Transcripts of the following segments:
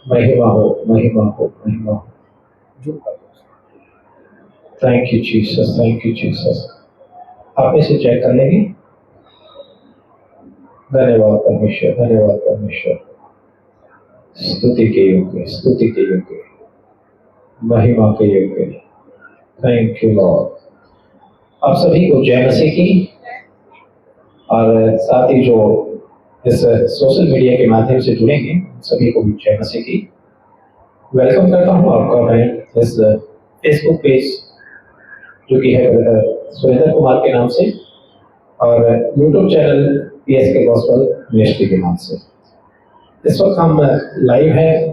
महिमा हो, महिमा हो, महिमा हो। Thank you Jesus, thank you Jesus. आप इसे चेक कर लेंगे। धन्यवाद परमेश्वर, धन्यवाद परमेश्वर। स्तुति के योग्य, स्तुति के योग्य, महिमा के योग्य। Thank you Lord. आप सभी को जय मसीह की, और साथ ही जो इस सोशल मीडिया के माध्यम से जुड़ेंगे सभी को भी जय मसीह की। वेलकम करता हूँ आपका मैं इस फेसबुक पेज जो कि है सुरेंद्र कुमार के नाम से, और YouTube channel PSK gospel ministry के नाम से। इस वक्त हम लाइव है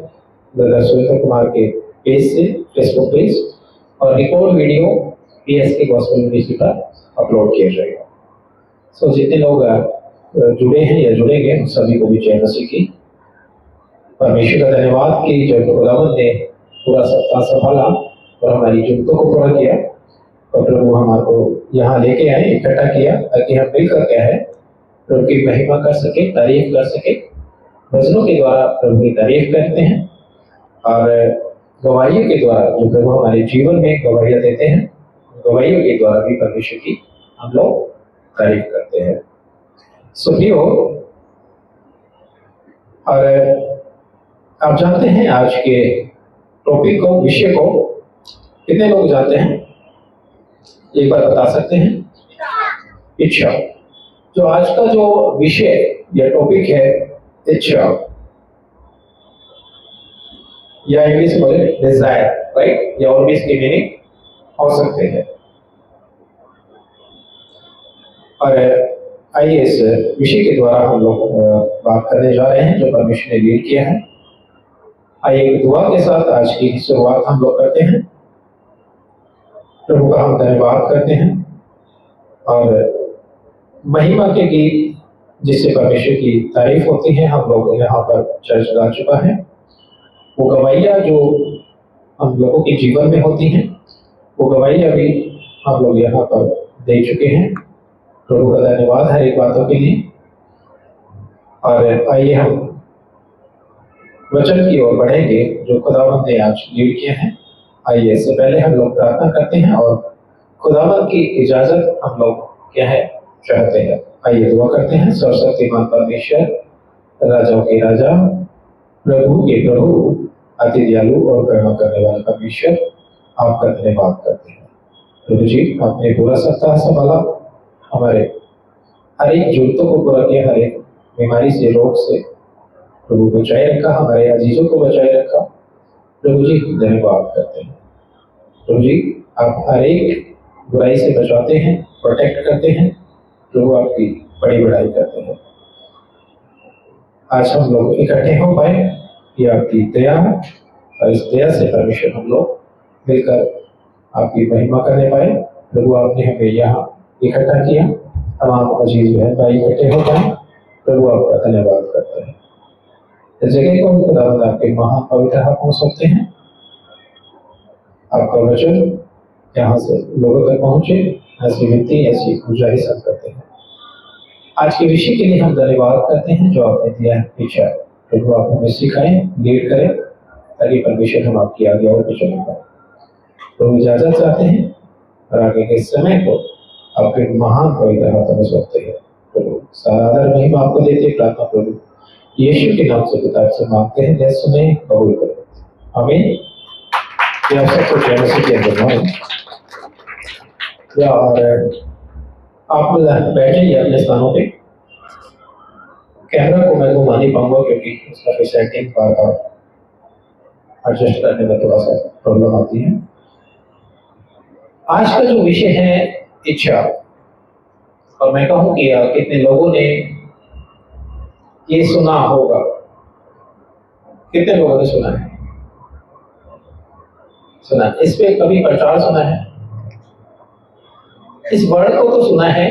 ब्रदर सुरेंद्र कुमार के पेज से, फेसबुक पेज, और record video PSK gospel ministry पर अपलोड किया जाएगा। सो जितने लोग जुड़े हैं या जुड़ेंगे उन सभी को भी जय मसीह की। परमेश्वर का धन्यवाद कि जब खुदावंद ने पूरा सप्ताह संभाला और हमारी जरूरतों को पूरा किया, और प्रभु हमारे यहाँ लेके आए, इकट्ठा किया, ताकि हम मिलकर क्या है प्रभु की महिमा कर सके, तारीफ कर सके। वचनों के द्वारा प्रभु की तारीफ करते हैं, और गवाहियों के द्वारा जो प्रभु हमारे जीवन में गवाहियां देते हैं, गवाहियों के द्वारा भी परमेश्वर की हम लोग तारीफ करते हैं। सुखियो, और आप जानते हैं आज के टॉपिक को, विषय को कितने लोग जानते हैं? एक बार बता सकते हैं? इच्छा। जो आज का जो विषय या टॉपिक है, इच्छा, या इंग्लिश में बोले डिजायर, राइट? या और भी इसके मीनिंग हो सकते हैं। और आइए इस विषय के द्वारा हम लोग बात करने जा रहे हैं जो परमेश्वर ने लीड किया है। आइए एक दुआ के साथ आज की शुरुआत हम लोग करते हैं। प्रभु का हम धन्यवाद करते हैं, और महिमा के गीत जिससे परमेश्वर की तारीफ होती है हम लोग यहाँ पर चर्च गा चुका है। वो गवाहियाँ जो हम लोगों के जीवन में होती हैं, वो गवाहियाँ भी हम लोग यहाँ पर दे चुके हैं। प्रभु का धन्यवाद है एक बातों के लिए। और आइए हम वचन की ओर बढ़ेंगे जो खुदावंद ने आज लीड किया है। आइए इससे पहले हम लोग प्रार्थना करते हैं, और खुदावंद की इजाजत हम लोग क्या है चाहते हैं। आइए दुआ करते हैं। सर्वशक्तिमान परमेश्वर, राजाओं के राजा, प्रभु के प्रभु, अति दयालु और करुणा करने वाला परमेश्वर, आपका धन्यवाद करते हैं। प्रभु जी, आपने पूरा सप्ताह संभाला, हमारे हर एक जरूरतों को पूरा किया, हर एक बीमारी से, रोग से प्रभु बचाए रखा, हमारे अजीजों को बचाए रखा। प्रभु जी धन्यवाद करते हैं। प्रभु जी, आप हर एक बुराई से बचाते हैं, प्रोटेक्ट करते हैं। प्रभु आपकी बड़ी बड़ाई करते हैं। आज हम लोग इकट्ठे हो पाए, ये आपकी दया है, और इस दया से परमेश्वर हम लोग मिलकर आपकी महिमा करने पाए। प्रभु आपने हमें यहाँ इकट्ठा किया, तमाम अजीज बहन भाई इकट्ठे हो पाए। प्रभु आपका धन्यवाद करते हैं। इस जगह को खुदावंद आपके महान पवित्र हाथों सौंपते हैं। आपका वचन यहाँ से लोगों तक पहुंचे, ऐसी विनती, ऐसी गुजारिश हम करते हैं। आज के विषय के लिए हम धन्यवाद करते हैं जो आपने दिया है पीछा। प्रभु आप हमें सिखाएं, लीड करें, ताकि परमेश्वर हम आपकी आज्ञाओं पर चल पाए। प्रभु इजाजत चाहते हैं, और आगे के समय को आपके महान पवित्र हाथों में सौंपते हैं। प्रभु सारा आदर महिमा आपको देते, प्रार्थना प्रभु यीशु के नाम से पिता से मांगते हैं, जय सुने, कबूल करें, आमीन। आप सबको जय मसीह के अंदर। और आप बैठे अपने स्थानों पे। कैमरा को मैं घुमा नहीं पाऊंगा क्योंकि उसका कोई सेटिंग बार बार एडजस्ट करने में थोड़ा सा प्रॉब्लम आती है। आज का जो विषय है इच्छा, और मैं कहूँ कि कितने लोगों ने ये सुना होगा? कितने लोगों ने सुना है? सुना, इस पे कभी प्रचार सुना है? इस वर्ड को तो सुना है।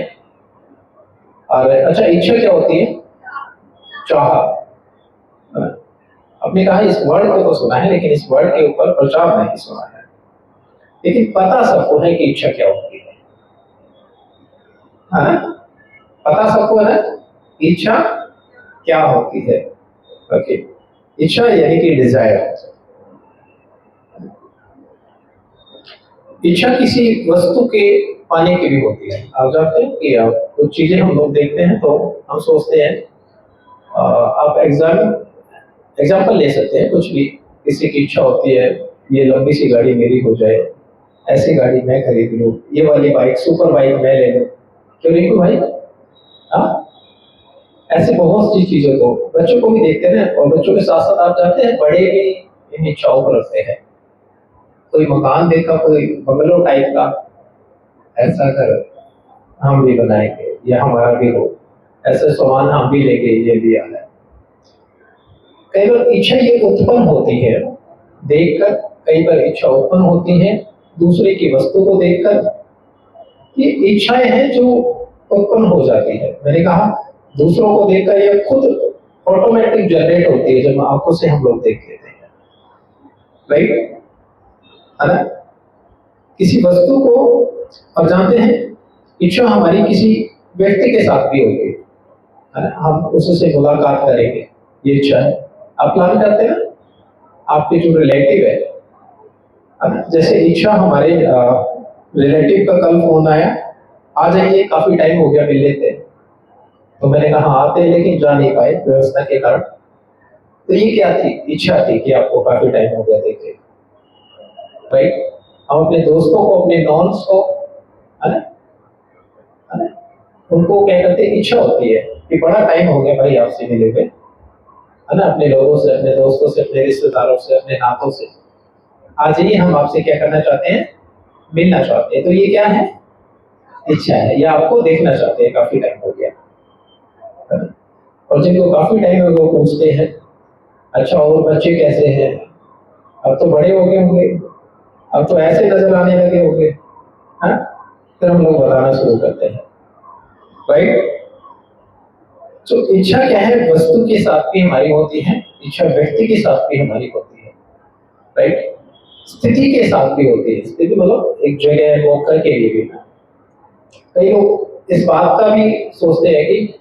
और अच्छा, इच्छा क्या होती है? चाह। आपने कहा इस वर्ड को तो सुना है, लेकिन इस वर्ड के ऊपर प्रचार नहीं सुना है। लेकिन पता सबको है कि इच्छा क्या होती है, हाँ? पता सबको है इच्छा क्या होती है। ओके, इच्छा यानी कि डिजायर। इच्छा किसी वस्तु के पाने की भी होती है। आप जानते हैं कि कुछ चीजें हम लोग देखते हैं तो हम सोचते हैं, आप एग्जाम्पल ले सकते हैं कुछ भी। किसी की इच्छा होती है ये लंबी सी गाड़ी मेरी हो जाए, ऐसी गाड़ी मैं खरीद लूँ, ये वाली बाइक सुपर बाइक मैं ले लूँ, क्यों नहीं क्यों भाई? हाँ, ऐसे बहुत सी चीजों को बच्चों को भी देखते हैं, और बच्चों के साथ साथ आप जानते हैं बड़े भी इन इच्छाओं को रखते हैं। कोई मकान देखा, कोई बंगलो टाइप का, ऐसा घर हम भी बनाएंगे या हमारा भी हो, ऐसे सामान हम भी लेंगे, ये भी आना है। कई बार इच्छा ये उत्पन्न होती है देखकर, कई बार इच्छा उत्पन्न होती है दूसरे की वस्तु को देखकर। ये इच्छाएं हैं जो उत्पन्न हो जाती है। मैंने कहा दूसरों को देखकर ये खुद ऑटोमेटिक जनरेट होती है जब आंखों से हम लोग देख लेते हैं, राइट? है ना? किसी वस्तु को, और जानते हैं इच्छा हमारी किसी व्यक्ति के साथ भी होती है ना? हम उससे मुलाकात करेंगे, ये इच्छा है। आप प्लान करते हैं ना, आपके जो रिलेटिव है ना? जैसे इच्छा हमारे रिलेटिव का कल फोन आया, आ जाइए काफी टाइम हो गया मिल लेते हैं। तो मैंने कहा आते हैं, लेकिन जा नहीं पाए व्यवस्था के कारण। तो ये क्या थी? इच्छा थी कि आपको काफी टाइम हो गया देखे, राइट? हम अपने दोस्तों को, अपने नॉन्स को, है ना, उनको क्या करते हैं, इच्छा होती है कि बड़ा टाइम हो गया भाई आपसे मिले हुए, है ना, अपने लोगों से, अपने दोस्तों से, अपने रिश्तेदारों से, अपने नातों से, आ जाइए हम आपसे क्या करना चाहते हैं, मिलना चाहते हैं। तो ये क्या है? इच्छा है, या आपको देखना चाहते हैं, काफी टाइम हो गया। और जिनको काफी टाइम हो गया पूछते हैं अच्छा और बच्चे कैसे हैं, अब तो बड़े हो गए होंगे, अब तो ऐसे नजर आने लगे होंगे, हाँ? फिर हम लोग बताना शुरू करते हैं, राइट? तो इच्छा क्या है? वस्तु के साथ भी हमारी होती है, इच्छा व्यक्ति के साथ भी हमारी होती है, राइट? स्थिति के साथ भी होती है। स्थिति मतलब एक जगह मौका के लिए भी। कई लोग इस बात का भी सोचते हैं कि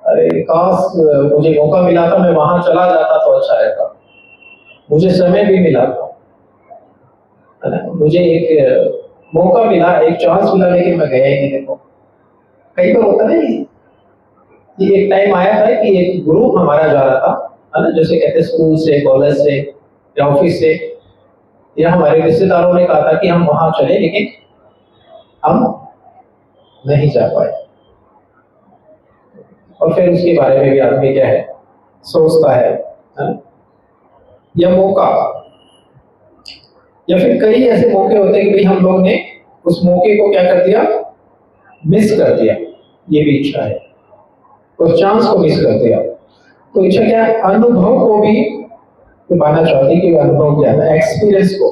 अरे काश मुझे मौका मिला था, मैं वहां चला जाता तो अच्छा रहता, मुझे समय भी मिला था, है ना, मुझे एक मौका मिला, एक चांस मिला, लेकिन मैं गया ही नहीं। देखो कई बार होता नहीं, ये एक टाइम आया था कि एक ग्रुप हमारा जा रहा था, है ना, जैसे कहते स्कूल से, कॉलेज से या ऑफिस से, या हमारे रिश्तेदारों ने कहा था कि हम वहां चले, लेकिन हम नहीं जा पाए। और फिर उसके बारे में भी आदमी क्या है, सोचता है ना? या मौका, या फिर कई ऐसे मौके होते हैं कि भाई हम लोग ने उस मौके को क्या कर दिया, मिस कर दिया, ये भी इच्छा है, उस चांस को मिस कर दिया। तो इच्छा क्या है? अनुभव को भी पाना चाहते हैं कि अनुभव क्या है, एक्सपीरियंस को,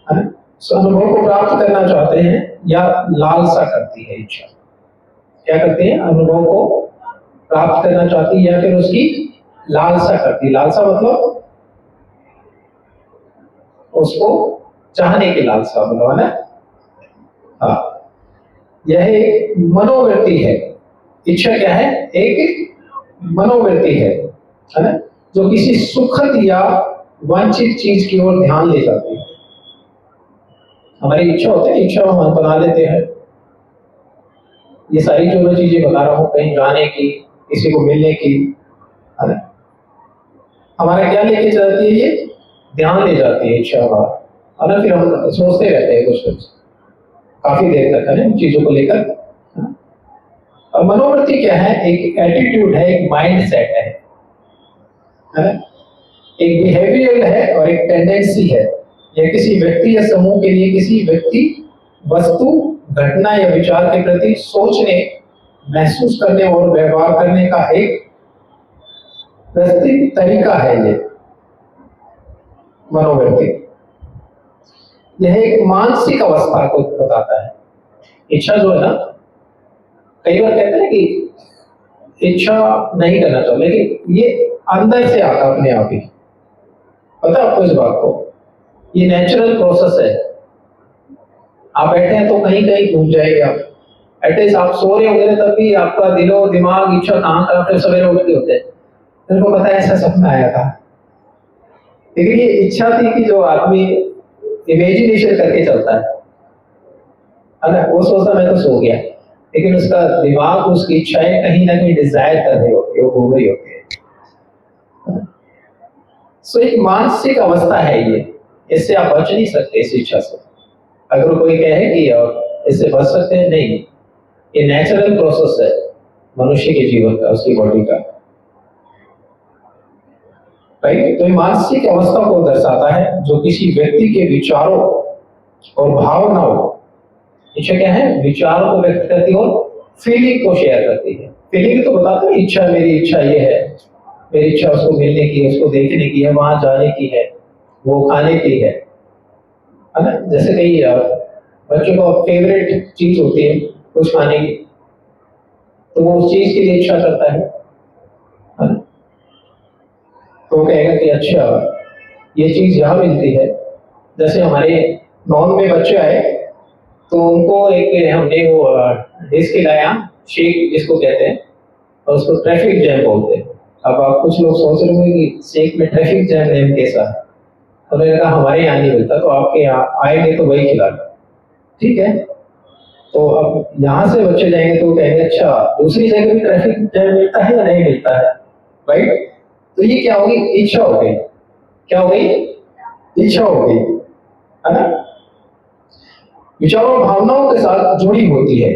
है ना, अनुभव को प्राप्त करना चाहते हैं, या लालसा करती है इच्छा। क्या करती है? अनुभव को प्राप्त करना चाहती है, या फिर उसकी लालसा करती है। लालसा मतलब उसको चाहने की लालसा, मतलब, है ना? हाँ, यह एक मनोवृत्ति है। इच्छा क्या है? एक मनोवृत्ति है ना, जो किसी सुखद या वांछित चीज की ओर ध्यान ले जाती है। हमारी इच्छा होती है, इच्छा हम बना लेते हैं। ये सारी जो मैं चीजें बता रहा हूँ, कहीं जाने की, किसी को मिलने की, है ना, हमारा क्या लेके चलती है? ये ध्यान ले जाती है इच्छा हमारा, है ना। फिर हम सोचते रहते हैं कुछ काफी देर तक, है ना, चीजों को लेकर। और मनोवृत्ति क्या है? एक एटीट्यूड है, एक माइंड सेट है ना, एक बिहेवियर है और एक टेंडेंसी है। यह किसी व्यक्ति या समूह के लिए किसी व्यक्ति, वस्तु, घटना या विचार के प्रति सोचने, महसूस करने और व्यवहार करने का एक व्यवस्थित तरीका है। ये मनोवृत्ति, यह एक मानसिक अवस्था को बताता है। इच्छा जो है ना, कई बार कहते हैं कि इच्छा नहीं करना चाहिए, लेकिन ये अंदर से आता अपने आप ही। पता है आपको इस बात को? ये नेचुरल प्रोसेस है। आप बैठे हैं तो कहीं कहीं घूम जाएंगे आप, एटलीस्ट आप सो रहे होंगे तब भी आपका दिलो दिमाग इच्छा कहाँ कहाँ, फिर सवेरे उठ के होते हैं, मेरे को पता है ऐसा सपना आया था, लेकिन ये इच्छा थी कि जो आदमी इमेजिनेशन करके चलता है ना, वो सोचता मैं तो सो गया, लेकिन उसका दिमाग उसकी इच्छाएं कहीं ना कहीं डिजायर कर रही होती है, वो घूम रही होती है। सो एक मानसिक अवस्था है ये, इससे आप बच नहीं सकते इस इच्छा से। अगर कोई कहे कि इससे बच सकते हैं, नहीं, ये नेचुरल प्रोसेस है मनुष्य के जीवन का, उसकी बॉडी का, राइट। तो ये मानसिक अवस्था को दर्शाता है जो किसी व्यक्ति के विचारों और भावनाओं, इच्छा क्या है, विचारों को व्यक्त करती है और फीलिंग को शेयर करती है। फीलिंग तो बताते हैं, इच्छा, मेरी इच्छा ये है, मेरी इच्छा उसको मिलने की है, उसको देखने की है, वहां जाने की है, वो खाने की है ना। जैसे कई बच्चों को फेवरेट चीज होती है कुछ खाने की, तो वो उस चीज के लिए इच्छा करता है ना? तो वो कहेगा कि अच्छा ये चीज यहाँ मिलती है। जैसे हमारे नॉन में बच्चे आए तो उनको एक हमने वो डिश खिलाया, शेक जिसको कहते हैं, और उसको ट्रैफिक जैम बोलते हैं। अब आप कुछ लोग सोच रहे होंगे कि शेक में ट्रैफिक जैम नेम कैसा है, तो उन्होंने कहा हमारे यहाँ नहीं मिलता, तो आपके यहाँ आएंगे तो वही खिला, ठीक है। तो अब यहाँ से बच्चे जाएंगे तो वो कहेंगे अच्छा दूसरी जगह भी ट्रैफिक जैम मिलता है या नहीं मिलता है, राइट। तो ये क्या होगी, इच्छा हो गई। क्या हो गई, इच्छा हो गई, है ना। विचारों और भावनाओं के साथ जुड़ी होती है,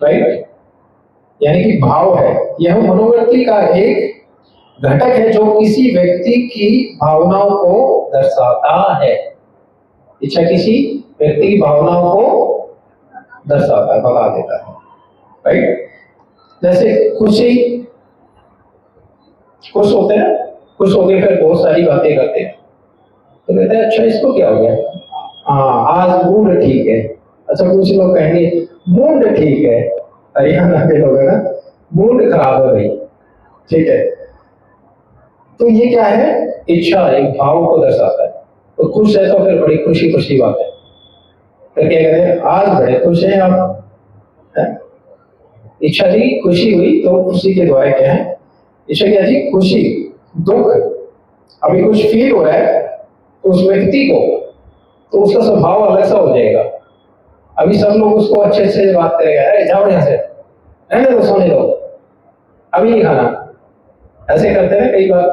राइट, यानी कि भाव है, यह मनोवृत्ति का एक घटक है जो किसी व्यक्ति की भावनाओं को दर्शाता है। इच्छा किसी व्यक्ति की भावनाओं को दर्शाता है, बता देता है, राइट। जैसे खुशी, खुश होते हैं, खुश होके फिर बहुत सारी बातें करते हैं, तो कहते हैं अच्छा इसको क्या हो गया, हाँ आज मूड ठीक है। अच्छा कुछ लोग कहेंगे मूड ठीक है, हरियाणा के लोग है ना, मूड खराब है भाई, ठीक है। तो ये क्या है, इच्छा एक भाव को दर्शाता है। तो खुश है तो फिर बड़ी खुशी खुशी बात है, फिर क्या कहते हैं आज बड़े खुश हैं आप, इच्छा थी खुशी हुई, तो खुशी के द्वारा क्या है, इच्छा क्या थी, खुशी, दुख, अभी कुछ फील हो रहा है तो उस व्यक्ति को, तो उसका स्वभाव अलग सा हो जाएगा। अभी सब लोग उसको अच्छे से बात करेंगे, अरे जाओ यहाँ से, रहने दो, सोने दो, अभी नहीं खाना, ऐसे करते हैं कई बार,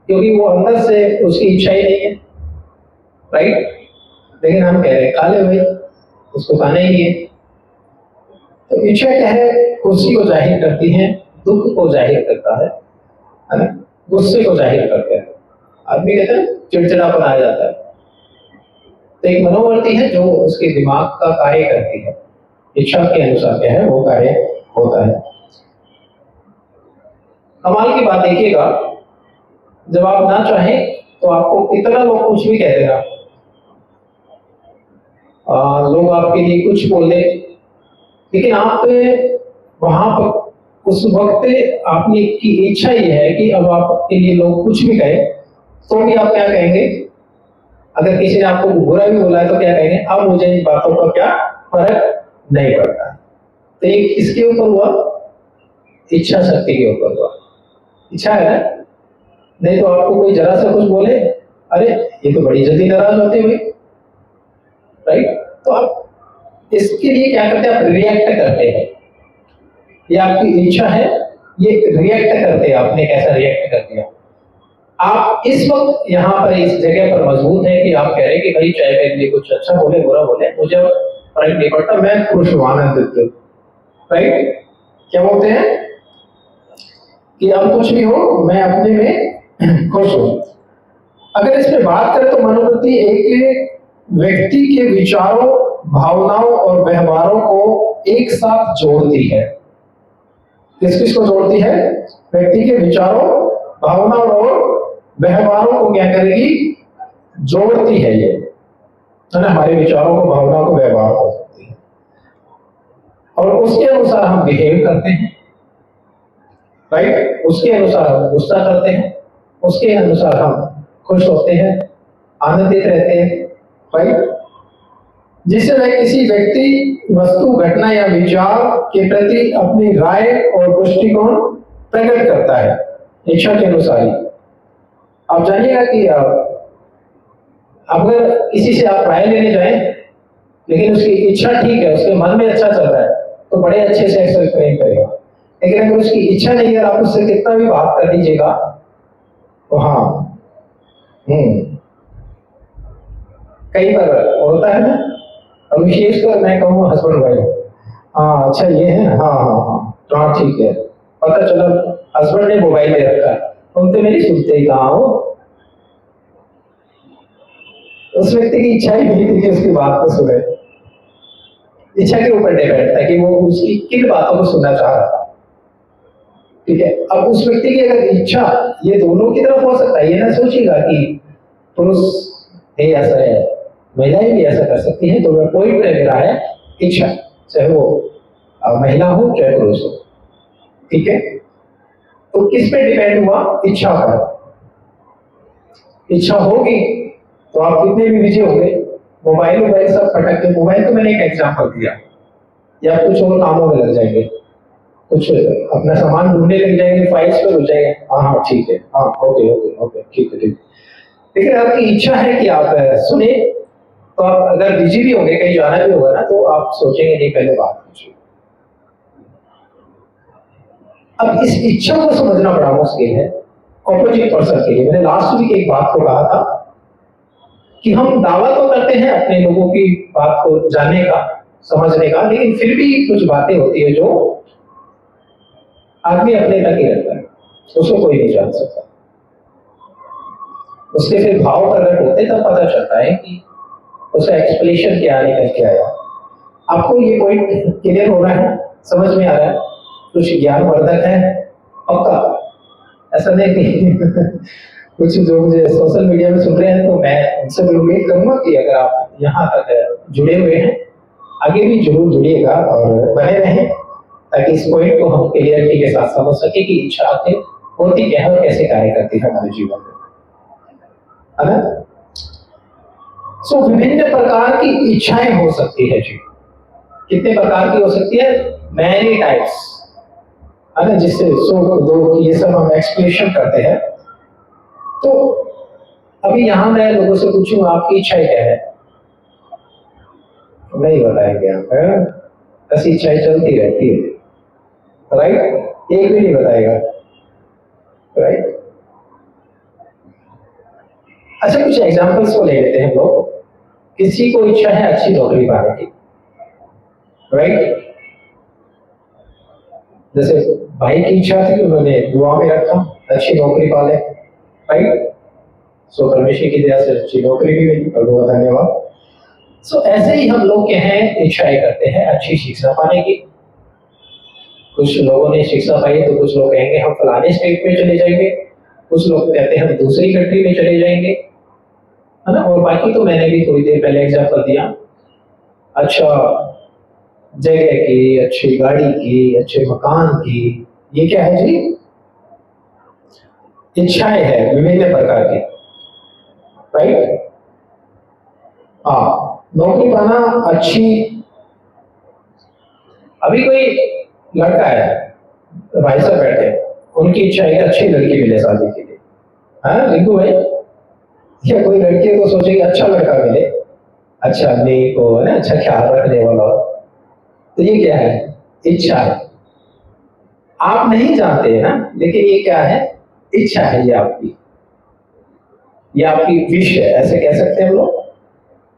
क्योंकि वो अंदर से उसकी इच्छा ही नहीं है, राइट। लेकिन हम कह रहे हैं खा ले भाई, उसको खाना ही है। तो इच्छा क्या है, खुशी को जाहिर करती है, दुख को जाहिर करता है ना, गुस्से को जाहिर करते हैं। आदमी कहते हैं चिड़चिड़ापन आ जाता है, तो एक मनोवृत्ति है जो उसके दिमाग का कार्य करती है, इच्छा के अनुसार क्या है वो कार्य होता है। कमाल की बात देखिएगा, जब आप ना चाहें तो आपको कितना लोग कुछ भी कह देगा, लोग आपके लिए कुछ बोल दे, लेकिन आप वहां पर उस वक्त आपने की इच्छा ये है कि अब आपके लिए लोग कुछ भी कहे तो भी आप क्या कहेंगे, अगर किसी ने आपको बुरा भी बोला है तो क्या कहेंगे, अब मुझे इन बातों का क्या फर्क नहीं पड़ता। तो एक इसके ऊपर हुआ, इच्छा शक्ति के ऊपर हुआ, इच्छा है ना। नहीं तो आपको कोई जरा सा कुछ बोले, अरे ये तो बड़ी जल्दी नाराज होते हुए, राइट। तो आप इसके लिए क्या करते हैं, आप रिएक्ट करते हैं, ये आपकी इच्छा है, ये रिएक्ट करते हैं, आपने कैसा रिएक्ट कर दिया। आप इस वक्त यहाँ पर इस जगह पर मजबूत है कि आप कह रहे हैं कि भाई चाहे मेरे लिए कुछ अच्छा बोले बुरा बोले मुझे फर्क नहीं पड़ता, मैं खुश हूँ, आनंदित हूँ, राइट। क्या बोलते हैं कि अब कुछ भी हो मैं अपने में खुश हूँ। अगर इस पे बात करें तो मनोवृत्ति एक व्यक्ति के विचारों, भावनाओं और व्यवहारों को एक साथ जोड़ती है। किस किस को जोड़ती है, व्यक्ति के विचारों, भावनाओं और व्यवहारों को क्या करेगी, जोड़ती है ये, है ना। हमारे विचारों को, भावनाओं को, व्यवहार को जोड़ती है, और उसके अनुसार हम बिहेव करते हैं, राइट। उसके अनुसार हम गुस्सा करते हैं, उसके अनुसार हम खुश होते हैं, आनंदित रहते हैं, राइट। जिससे वह किसी व्यक्ति, वस्तु, घटना या विचार के प्रति अपनी राय और दृष्टिकोण प्रकट करता है इच्छा के अनुसार ही। आप जानिएगा कि अब अगर किसी से आप राय लेने जाएं, लेकिन उसकी इच्छा ठीक है, उसके मन में अच्छा चल रहा है, तो बड़े अच्छे से एक्सेप्ट करेगा। लेकिन अगर उसकी इच्छा नहीं है, आप उससे कितना भी बात कर लीजिएगा, तो हाँ, कई बार होता है ना, और विशेषकर मैं कहूँ हस्बैंड वाइफ, हाँ अच्छा ये है, हाँ हाँ हाँ हाँ ठीक है, पता चला हस्बैंड ने मोबाइल ले रखा है, तुम तो मेरी सुनते ही कहाँ हो। उस व्यक्ति की इच्छा ही नहीं थी कि उसकी बात को सुने, इच्छा के ऊपर डिपेंड था कि वो उसकी किन बातों को सुनना चाह रहा था। ठीक है, अब उस व्यक्ति की अगर इच्छा, ये दोनों की तरफ हो सकता है, ये ना सोचिएगा कि पुरुष ही ऐसा है, महिलाएं भी ऐसा कर सकती हैं। तो पॉइंट मेरा है इच्छा, चाहे वो महिला हो चाहे पुरुष हो। ठीक है, तो किस पे डिपेंड हुआ? इच्छा पर। इच्छा होगी तो आप कितने भी बिजी होंगे, मोबाइल सब फटक के, मोबाइल तो मैंने एक एग्जाम्पल दिया, या कुछ और कामों में लग जाएंगे, कुछ अपना सामान ढूंढने लग जाएंगे, फाइल्स पे हो जाएंगे, हाँ हाँ ठीक है, हाँ ओके ओके ओके ठीक है ठीक। लेकिन आपकी इच्छा है कि आप सुने, तो आप अगर बिजी भी होंगे, कहीं जाना भी होगा ना, तो आप सोचेंगे नहीं, पहले बात कीजिए। अब इस इच्छा को समझना बड़ा मुश्किल है ऑपोजिट पर्सन के लिए। मैंने लास्ट वीक एक बात को कहा था कि हम दावा तो करते हैं अपने लोगों की बात को जानने का, समझने का, लेकिन फिर भी कुछ बातें होती है जो आदमी अपने तक ही रहता है, उसको कोई नहीं जान सकता। उसके फिर भाव प्रकट होते तब पता चलता है कि उसका एक्सप्लेनेशन क्या निकल के आया। आपको ये पॉइंट क्लियर हो रहा है, समझ में आ रहा है? कुछ ज्ञानवर्धक है पक्का, ऐसा नहीं कि कुछ जो मुझे सोशल मीडिया में सुन रहे हैं, तो मैं उनसे भी उम्मीद करूंगा कि अगर आप यहाँ तक जुड़े हुए हैं, आगे भी जरूर जुड़िएगा और बने रहें, ताकि इस पॉइंट को हम क्लियरिटी के साथ समझ सके कि इच्छा आखिर होती क्या है और कैसे कार्य करती है हमारे जीवन में, है ना? सो विभिन्न प्रकार की इच्छाएं हो सकती है जी। कितने प्रकार की हो सकती है? मैनी टाइप्स, है ना? जिससे सुख दुख ये सब हम एक्सप्लेनेशन करते हैं। तो अभी यहाँ मैं लोगों से पूछूं आपकी इच्छाएं क्या है, नहीं बताएंगे आप, ऐसी इच्छाएं चलती रहती है, राइट? एक भी नहीं बताएगा, राइट? अच्छा, कुछ एग्जांपल्स को ले लेते हैं हम लोग। किसी को इच्छा है अच्छी नौकरी पाने की, राइट? जैसे भाई की इच्छा थी, उन्होंने दुआ में रखा अच्छी नौकरी पाले, राइट? सो परमेश्वर की दया से अच्छी नौकरी भी मिली, प्रभु का धन्यवाद। सो ऐसे ही हम लोग के हैं इच्छाएं करते हैं अच्छी शिक्षा पाने की। कुछ लोगों ने शिक्षा पाई तो कुछ लोग कहेंगे हम फलाने स्टेट में चले जाएंगे, कुछ लोग कहते हैं हम दूसरी कंट्री में चले जाएंगे, है ना? और बाकी तो मैंने भी थोड़ी देर पहले एग्जाम्पल दिया, अच्छा जगह की, अच्छी गाड़ी की, अच्छे मकान की। ये क्या है जी? इच्छाएं है विभिन्न प्रकार की, राइट? हाँ, नौकरी पाना अच्छी। अभी कोई लड़का है, भाई साहब बैठे, उनकी इच्छा है कि अच्छी लड़की मिले शादी के लिए, हाँ रिंकू भाई? क्या कोई लड़की को सोचेगी अच्छा लड़का मिले, अच्छा नेक हो, है ना, अच्छा ख्याल रखने वाला हो, तो ये क्या है? इच्छा है। आप नहीं जानते हैं ना, लेकिन ये क्या है? इच्छा है। ये आपकी विश है, ऐसे कह सकते हैं हम लोग,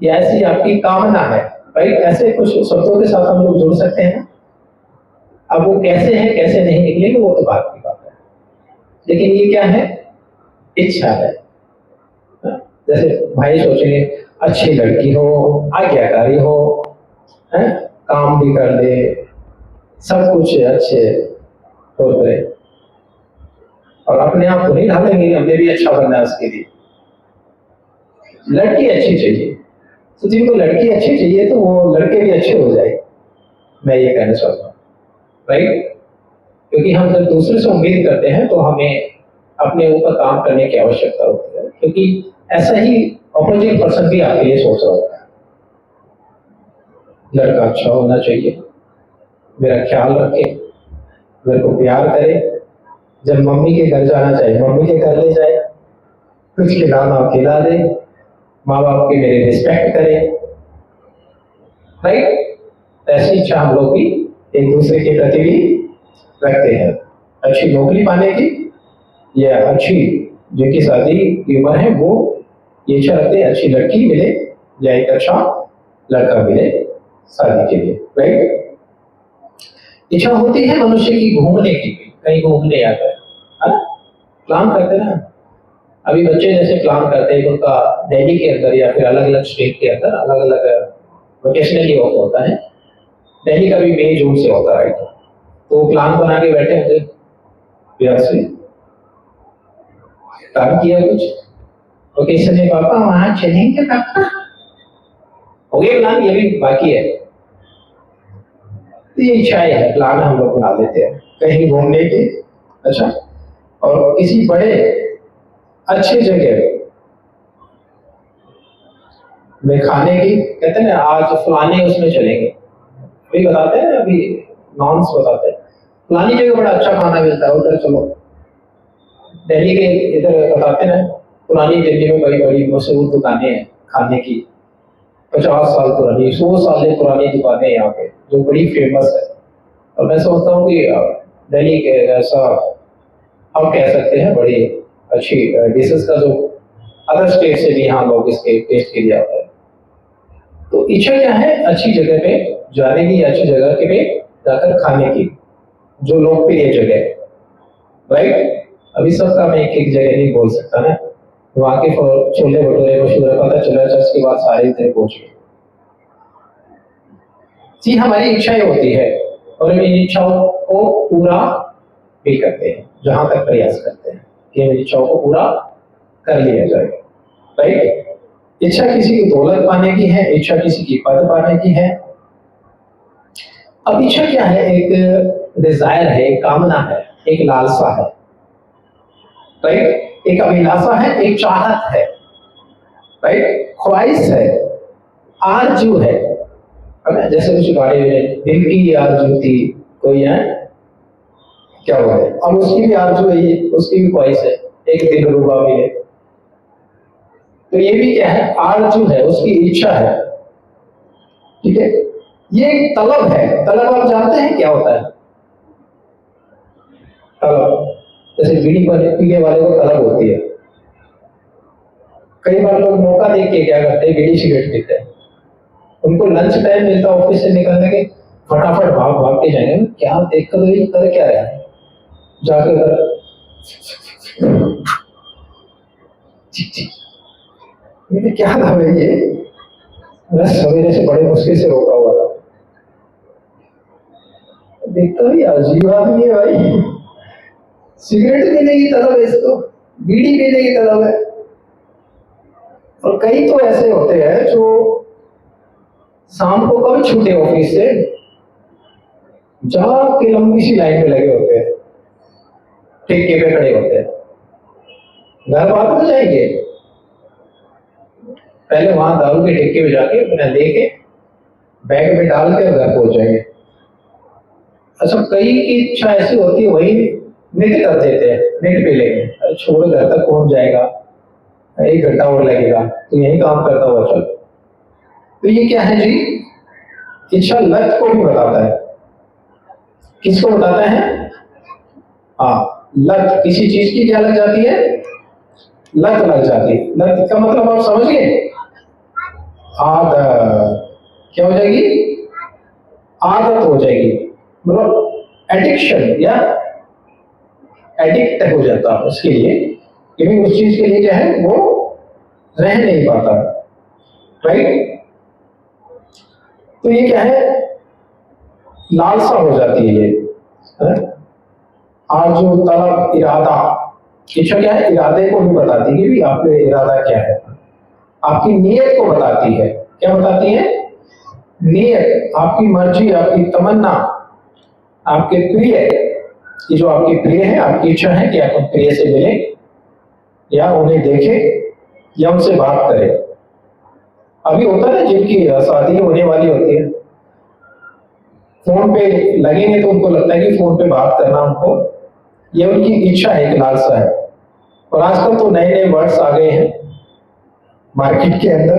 या ऐसी आपकी कामना है, राइट? ऐसे कुछ शब्दों के साथ हम लोग जोड़ सकते हैं। अब वो कैसे है कैसे नहीं निकलेंगे वो तो बात की बात है, लेकिन ये क्या है? इच्छा है। जैसे भाई सोचेंगे अच्छी लड़की हो, आज्ञाकारी हो, है, काम भी कर ले, सब कुछ अच्छे हो रहे, और अपने आप को नहीं ढालेंगे, हमें भी अच्छा बनना है उसके लिए। लड़की अच्छी चाहिए, तो जिनको लड़की अच्छी चाहिए तो वो लड़के भी अच्छे हो जाए, मैं ये कहना चाहता हूँ, राइट? क्योंकि हम जब दूसरे से उम्मीद करते हैं तो हमें अपने ऊपर काम करने की आवश्यकता होती है, क्योंकि ऐसा ही ऑपोजिट पर्सन भी आपके लिए सोच रहा होता है। लड़का अच्छा होना चाहिए, मेरा ख्याल रखे, मेरे को प्यार करे, जब मम्मी के घर जाना चाहिए मम्मी के घर ले जाए, कुछ खिलाना खिला दे, माँ बाप की मेरी रिस्पेक्ट करे, राइट। ऐसी इच्छा हम लोग भी एक दूसरे के प्रति भी रखते हैं, अच्छी नौकरी पाने की या अच्छी जिनकी शादी की उम्र है वो ये इच्छा रखते हैं अच्छी लड़की मिले या एक अच्छा लड़का मिले शादी के लिए, राइट। इच्छा होती है मनुष्य की घूमने की, कहीं घूमने आता है ना, प्लान करते हैं ना। अभी बच्चे जैसे प्लान करते हैं उनका दिल्ली के अंदर या फिर अलग अलग स्टेट के अंदर अलग अलग वोकेशनली ऑफ होता है। दिल्ली का भी मई जून से होता है, तो प्लान बना के बैठे होंगे से काम किया कुछ वोकेशन में, पापा वहां चलेंगे पापा, हो गया प्लान, ये भी बाकी है। तो ये इच्छाएं है, प्लान हम लोग बना लेते हैं कहीं घूमने की, अच्छा, और किसी बड़े अच्छी जगह में खाने की, कहते हैं ना आज फलाने उसमें चलेंगे, अभी बताते हैं ना, अभी नॉन्स बताते हैं फलानी जगह बड़ा अच्छा खाना मिलता है उधर चलो। दिल्ली के इधर बताते हैं पुरानी दिल्ली में बड़ी बड़ी मशहूर दुकानें हैं खाने की, 50 साल पुरानी 100 साल पुरानी दुकानें यहाँ पे जो बड़ी फेमस है। और मैं सोचता हूँ कि दिल्ली के ऐसा हम कह सकते हैं बड़ी अच्छी डिशेस का जो अदर स्टेट से भी यहाँ लोग इसके टेस्ट के लिए आते हैं। तो इच्छा क्या है, अच्छी जगह पे जाने की, अच्छी जगह के पे जाकर खाने की, जो लोकप्रिय जगह है, राइट। अभी सबका मैं एक एक जगह नहीं बोल सकता ना, वहाँ के छोले भटूरे मशहूर है, पता चला चर्च के बाद सारे इधर पहुंच गए। जी हमारी इच्छाएं होती है और इन इच्छाओं को पूरा भी करते हैं, जहां तक प्रयास करते हैं कि इन इच्छाओं को पूरा कर लिया जाए, राइट। इच्छा किसी की दौलत पाने की है, इच्छा किसी की पद पाने की है। अब इच्छा क्या है, एक डिजायर है, एक कामना है, एक लालसा है, राइट। एक अभिलाषा है, एक चाहत है, राइट, ख्वाहिश है, आरजू है, जैसे कुछ गाड़ी में दिल की आरजू थी कोई है क्या हुआ है, अब उसकी भी आरजू है, ये उसकी भी ख्वाहिश है एक दिल रुबा मिले, तो ये भी क्या है, आरजू है, उसकी इच्छा है, ठीक है। ये एक तलब है, तलब आप जानते हैं क्या होता है, तलब, जैसे बीड़ी पीने वाले को तलब होती है। कई बार लोग मौका देख के क्या करते हैं, बीड़ी सिगरेट पीते हैं, उनको लंच टाइम मिलता है ऑफिस से निकलने के, फटाफट भाग भाग के जाएंगे, क्या देख कर कर क्या रहा है, जाके उधर क्या था भाई ये, मैं सवेरे से बड़े मुश्किल से रोका हुआ था, देखता भी अजीब आदमी है भाई, सिगरेट पीने की तलब है इसको, बीड़ी पीने की तलब है। और कई तो ऐसे होते हैं जो शाम को कब छूटे ऑफिस से, जाके लंबी सी लाइन में लगे होते हैं, ठेके पे खड़े होते हैं, घर बाद में जाएंगे, पहले वहां दारू के ठेके पे जाके अपना लेके बैग में डाल के घर पहुंच जाएंगे। अच्छा, कई की इच्छा ऐसी होती है वही निट कर देते हैं, निट पे लेंगे, अरे छोड़ घर तक पहुंच जाएगा, 1 घंटा और लगेगा, तो यही काम करता हुआ चल। तो ये क्या है जी, इच्छा लत को भी बताता है, किसको बताता है, हाँ, लत, किसी चीज की क्या लग जाती है, लत लग जाती है। लत का मतलब आप समझ गए, आदत, क्या हो जाएगी, आदत हो जाएगी, मतलब एडिक्शन या एडिक्ट हो जाता है उसके लिए, क्योंकि उस चीज के लिए क्या है वो रह नहीं पाता, राइट। तो ये क्या है, लालसा हो जाती है ये, आरज़ू, तलब, इरादा। इच्छा क्या है, इरादे को भी बताती है कि आपका इरादा क्या है, आपकी नीयत को बताती है, क्या बताती है, नीयत, आपकी मर्जी, आपकी तमन्ना, आपके प्रिय, ये जो आपके प्रिय है, आपकी इच्छा है कि आप प्रिय से मिले या उन्हें देखे या उनसे बात करें। अभी होता है ना जिनकी शादी होने वाली होती है, फोन पे लगेंगे तो उनको लगता है कि फोन पे बात करना उनको, ये उनकी इच्छा है, एक लालसा है। और आजकल तो नए नए वर्ड्स आ गए हैं, मार्केट के अंदर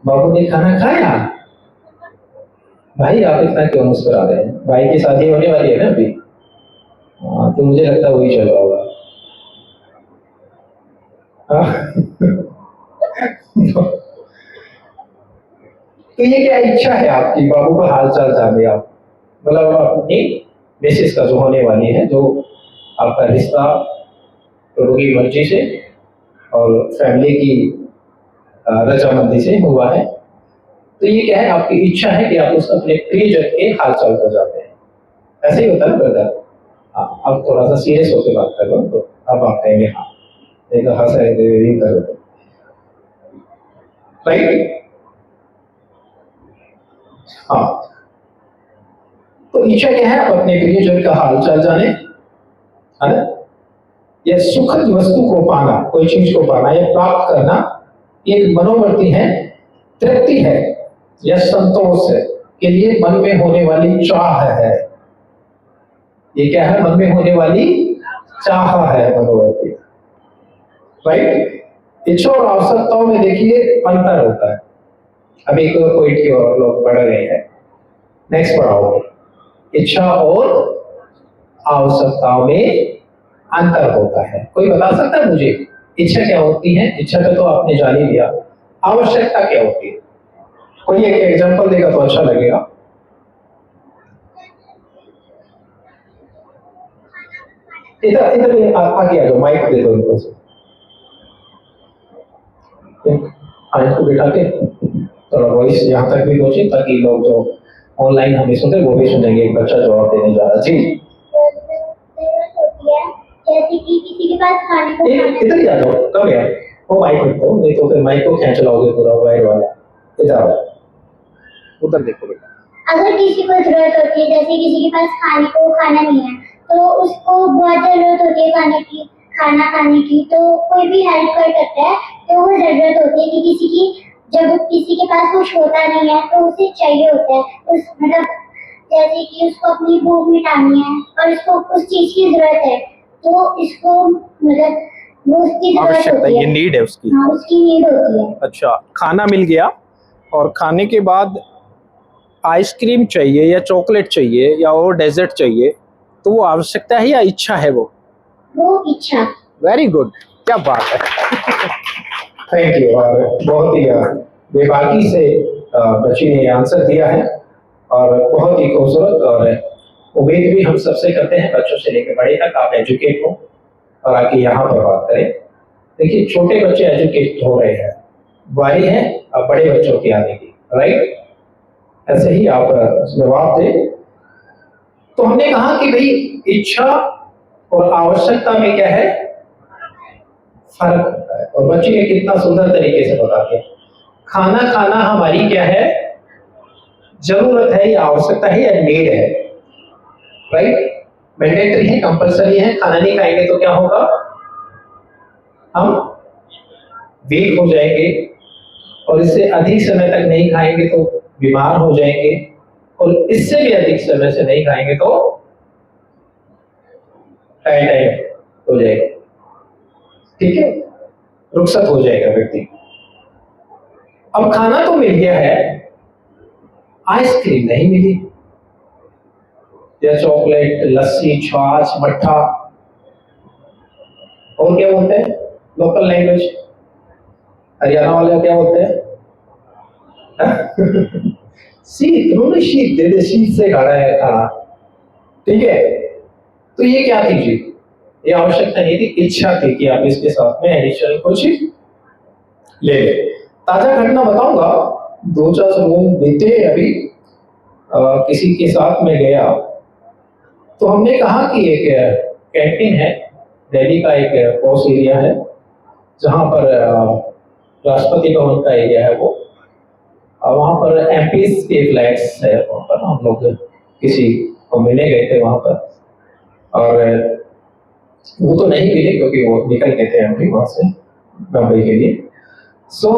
बाबू ने खाना खाया। भाई आप इतना क्यों मुस्कुरा रहे हैं? भाई की शादी होने वाली है ना अभी। हाँ, तो मुझे लगता है वही चल रहा होगा। हाँ? तो ये क्या इच्छा है आपकी, बाबू का हाल चाल जाने आप, मतलब अपनी मिसेस का जो होने वाली है, जो आपका रिश्ता प्रभु की मर्जी से और फैमिली की रजामंदी से हुआ है, तो ये क्या है, आपकी इच्छा है कि आप उस अपने प्रियजन के हाल चाल को जानते हैं। ऐसे ही होता है ना ब्रदर? हाँ, अब थोड़ा सा सीरियस होकर बात कर रहा हूँ, तो अब आप कहेंगे हाँ, नहीं तो हंस रहे थे यही कर रहे थे, राइट? हाँ, तो इच्छा क्या है, आप अपने प्रियजन का हाल चाल जाने, है ना? यह सुखद वस्तु को पाना, कोई चीज को पाना या प्राप्त करना, एक मनोवर्ती है, तृप्ति है या संतोष है के लिए मन में होने वाली चाह है। ये क्या है? मन में होने वाली चाह है, मनोवर्ती, राइट? इच्छा और आवश्यकताओं में देखिए अंतर होता है। अब एक पॉइंट की ओर लोग बढ़ रहे हैं, नेक्स्ट पढ़ाओ। इच्छा और आवश्यकताओं में अंतर होता है। कोई बता सकता है मुझे इच्छा क्या होती है? इच्छा पे तो आपने जान ही लिया, आवश्यकता क्या होती है? कोई एक एग्जांपल देगा तो अच्छा लगेगा। इधर इधर आगे आ जाओ, माइक दे दो इनको से। इनको बिठा के थोड़ा वॉइस यहाँ तक भी पहुंचे, ताकि लोग जो ऑनलाइन हमें सुन रहे वो भी सुनेंगे। एक बच्चा जवाब देने जा रहा जी। जैसे कि किसी के पास खाने को इधर ही आ जाओ, कब यार वो माइक रख दो, नहीं तो फिर माइक को खींच लाओगे पूरा वायर वाला। इधर आओ, उधर देखो बेटा। अगर किसी को जरूरत होती है, जैसे किसी के पास खाने को खाना नहीं है, तो उसको बहुत जरूरत होती है खाना खाने की, तो कोई भी हेल्प कर सकता है। तो वो जरूरत होती है कि किसी की, जब किसी के पास कुछ होता नहीं है तो उसे चाहिए होता है उस, मतलब जैसे कि उसको अपनी भूख मिटानी है और उसको उस चीज की जरूरत है, तो इसको मतलब वो उसकी आवश्यकता, ये नीड है उसकी। हाँ, उसकी नीड होती है। अच्छा, खाना मिल गया और खाने के बाद आइसक्रीम चाहिए या चॉकलेट चाहिए या और डेजर्ट चाहिए, तो वो आवश्यकता है या इच्छा है? वो इच्छा। वेरी गुड, क्या बात है। Thank you. और बहुत ही बेबाकी से बच्ची ने आंसर दिया है, और बहुत ही खूबसूरत। और उम्मीद भी हम सबसे करते हैं, बच्चों से लेकर बड़े तक आप एजुकेट हो और आके यहाँ पर बात करें। देखिए, छोटे बच्चे एजुकेट हो रहे हैं, बारी है अब बड़े बच्चों की आने की, राइट? ऐसे ही आप जवाब दें। तो हमने कहा कि भाई इच्छा और आवश्यकता में क्या है, फर्क होता है। और बच्ची ने कितना सुंदर तरीके से बता दिया। खाना खाना हमारी क्या है, जरूरत है या आवश्यकता है या नीड है, राइट? मैंडेटरी है, कंपल्सरी है। खाना नहीं खाएंगे तो क्या होगा, हम वीक हो जाएंगे, और इससे अधिक समय तक नहीं खाएंगे तो बीमार हो जाएंगे, और इससे भी अधिक समय से नहीं खाएंगे तो टाइट हो जाएगा, ठीक है, रुखसत हो जाएगा व्यक्ति। अब खाना तो मिल गया है, आइसक्रीम नहीं मिली, या चॉकलेट, लस्सी, छाछ, मट्ठा, और क्या बोलते हैं लोकल लैंग्वेज, हरियाणा वाले क्या बोलते हैं? शीत, उन्होंने शीत दे दे, शीत से खाना है खाना, ठीक है। तो ये क्या थी जी? ये आवश्यकता नहीं थी, इच्छा थी कि आप इसके साथ में एडिशनल कुछ ले ले। ताजा घटना बताऊंगा, 2-4 रूम बीते अभी, किसी के साथ में गया, तो हमने कहा कि एक कैंटीन है, दिल्ली का एक पॉश एरिया है, जहां पर राष्ट्रपति भवन का एरिया है वो, वहां पर एमपीज के फ्लैट्स है, वहां पर हम लोग किसी को मिलने गए थे वहां पर, और वो तो नहीं मिले क्योंकि वो निकल गए थे एमपी वहां से मुंबई के लिए। सो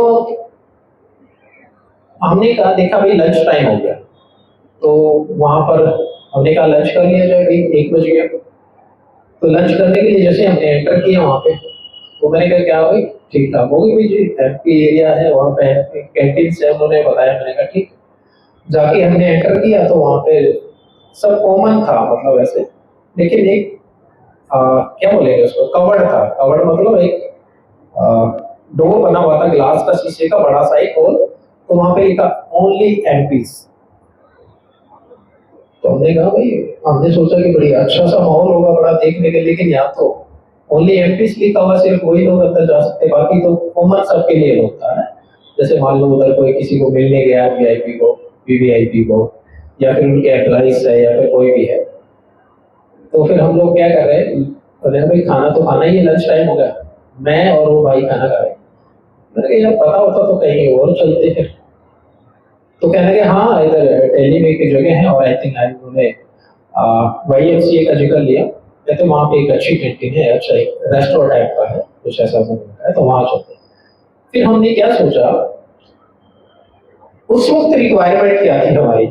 हमने कहा, देखा भाई लंच टाइम हो गया, तो वहां पर हमने कहा लंच कर लिया जाए, 1 बज गया। तो लंच करने के लिए जैसे हमने एंटर किया वहां पे, तो मैंने कहा क्या भाई ठीक ठाक होगी भाई जी, एमपी एरिया है, वहाँ पे कैंटीन से उन्होंने बताया। मैंने कहा ठीक। जाके हमने एंटर किया तो वहाँ पे सब कॉमन था, मतलब ऐसे, लेकिन एक क्या बोलेंगे उसको, कवर्ड था। कवर्ड मतलब एक डोर बना हुआ था ग्लास का, शीशे का बड़ा सा एक होल, तो वहाँ पे लिखा ओनली एमपीज। तो हमने कहा भाई, हमने सोचा कि बड़ी अच्छा सा माहौल होगा बड़ा देखने के, लेकिन यहाँ तो ओनली एमपीज लिखा हुआ, सिर्फ वही लोग अंदर जा सकते, बाकी तो कॉमन सबके लिए होता है। जैसे मान लो उधर कोई किसी को मिलने गया, वीआईपी को, वीवीआईपी को, या फिर उनके एम्प्लॉइज है, या फिर कोई भी है। तो फिर हम लोग क्या कर रहे हैं, बोले भाई खाना तो खाना ही है, लंच टाइम हो गया, मैं और वो भाई खाना खा रहे हैं। मैंने कहा यार पता होता तो कहीं और चलते फिर। तो कहने लगे हाँ इधर दिल्ली में एक जगह है, और आई थिंक आई उन्होंने YMCA का जिक्र लिया, कहते वहाँ पे एक अच्छी कैंटीन है, अच्छा एक रेस्टोरेंट टाइप का है, कुछ ऐसा है, तो वहाँ चलते। फिर हमने क्या सोचा, उस वक्त रिक्वायरमेंट क्या थी हमारी,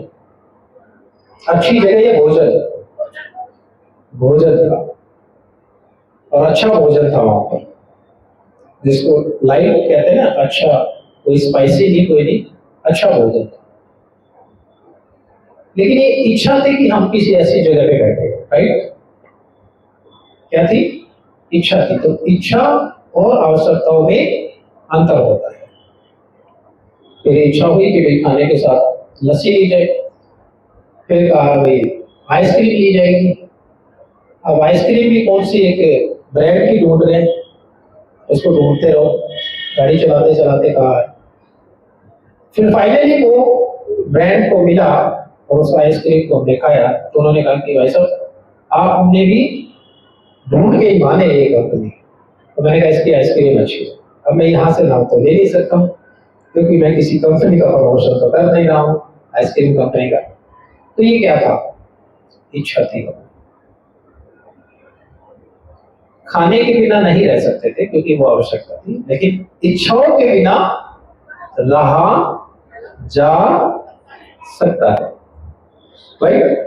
अच्छी जगह या भोजन। भोजन था, और अच्छा भोजन था वहां पर, जिसको लाइट कहते हैं ना, अच्छा, कोई स्पाइसी नहीं, कोई नहीं, अच्छा भोजन था। लेकिन ये इच्छा थी कि हम किसी ऐसी जगह पे बैठे, राइट। क्या थी, इच्छा थी। तो इच्छा और आवश्यकताओं में अंतर होता है। फिर इच्छा हुई कि भाई खाने के साथ लस्सी ली जाए, फिर कहा भाई आइसक्रीम ली जाएगी। अब आइसक्रीम भी कौन सी, एक ब्रांड की ढूंढ रहे हैं, उसको ढूंढते रहो, गाड़ी चलाते चलाते कहा है। फिर फाइनली वो ब्रांड को मिला, और उस आइसक्रीम को हमने खाया, तो उन्होंने कहा कि भाई साहब आप हमने भी ढूंढ के ही माने ये कंपनी। तो मैंने कहा इसकी आइसक्रीम अच्छी है। अब मैं यहाँ से नाम तो ले नहीं सकता हूँ, क्योंकि मैं किसी कंपनी का प्रमोशन तो कर नहीं रहा हूँ, आइसक्रीम कंपनी का। तो ये क्या था, इच्छा थी। खाने के बिना नहीं रह सकते थे क्योंकि वो आवश्यकता थी, लेकिन इच्छाओं के बिना रहा जा सकता है, राइट।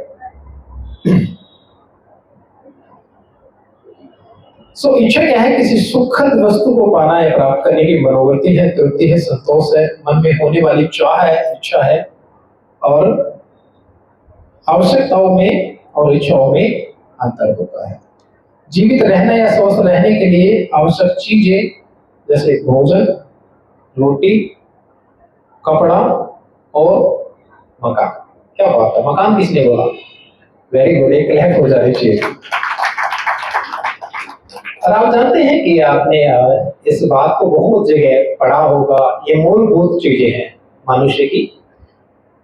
सो इच्छा क्या है, किसी सुखद वस्तु को पाना या प्राप्त करने की मनोवृत्ति है, तृप्ति है, संतोष है, मन में होने वाली चाह है, इच्छा है। और आवश्यकताओं में और इच्छाओं में अंतर होता है। जीवित रहने या स्वस्थ रहने के लिए आवश्यक चीजें जैसे भोजन, रोटी, कपड़ा और मकान। क्या बात है, मकान किसने बोला, वेरी गुड, एक क्लैप हो जानी चाहिए। और आप जानते हैं कि आपने इस बात को बहुत जगह पढ़ा होगा, ये मूलभूत चीजें हैं मनुष्य की,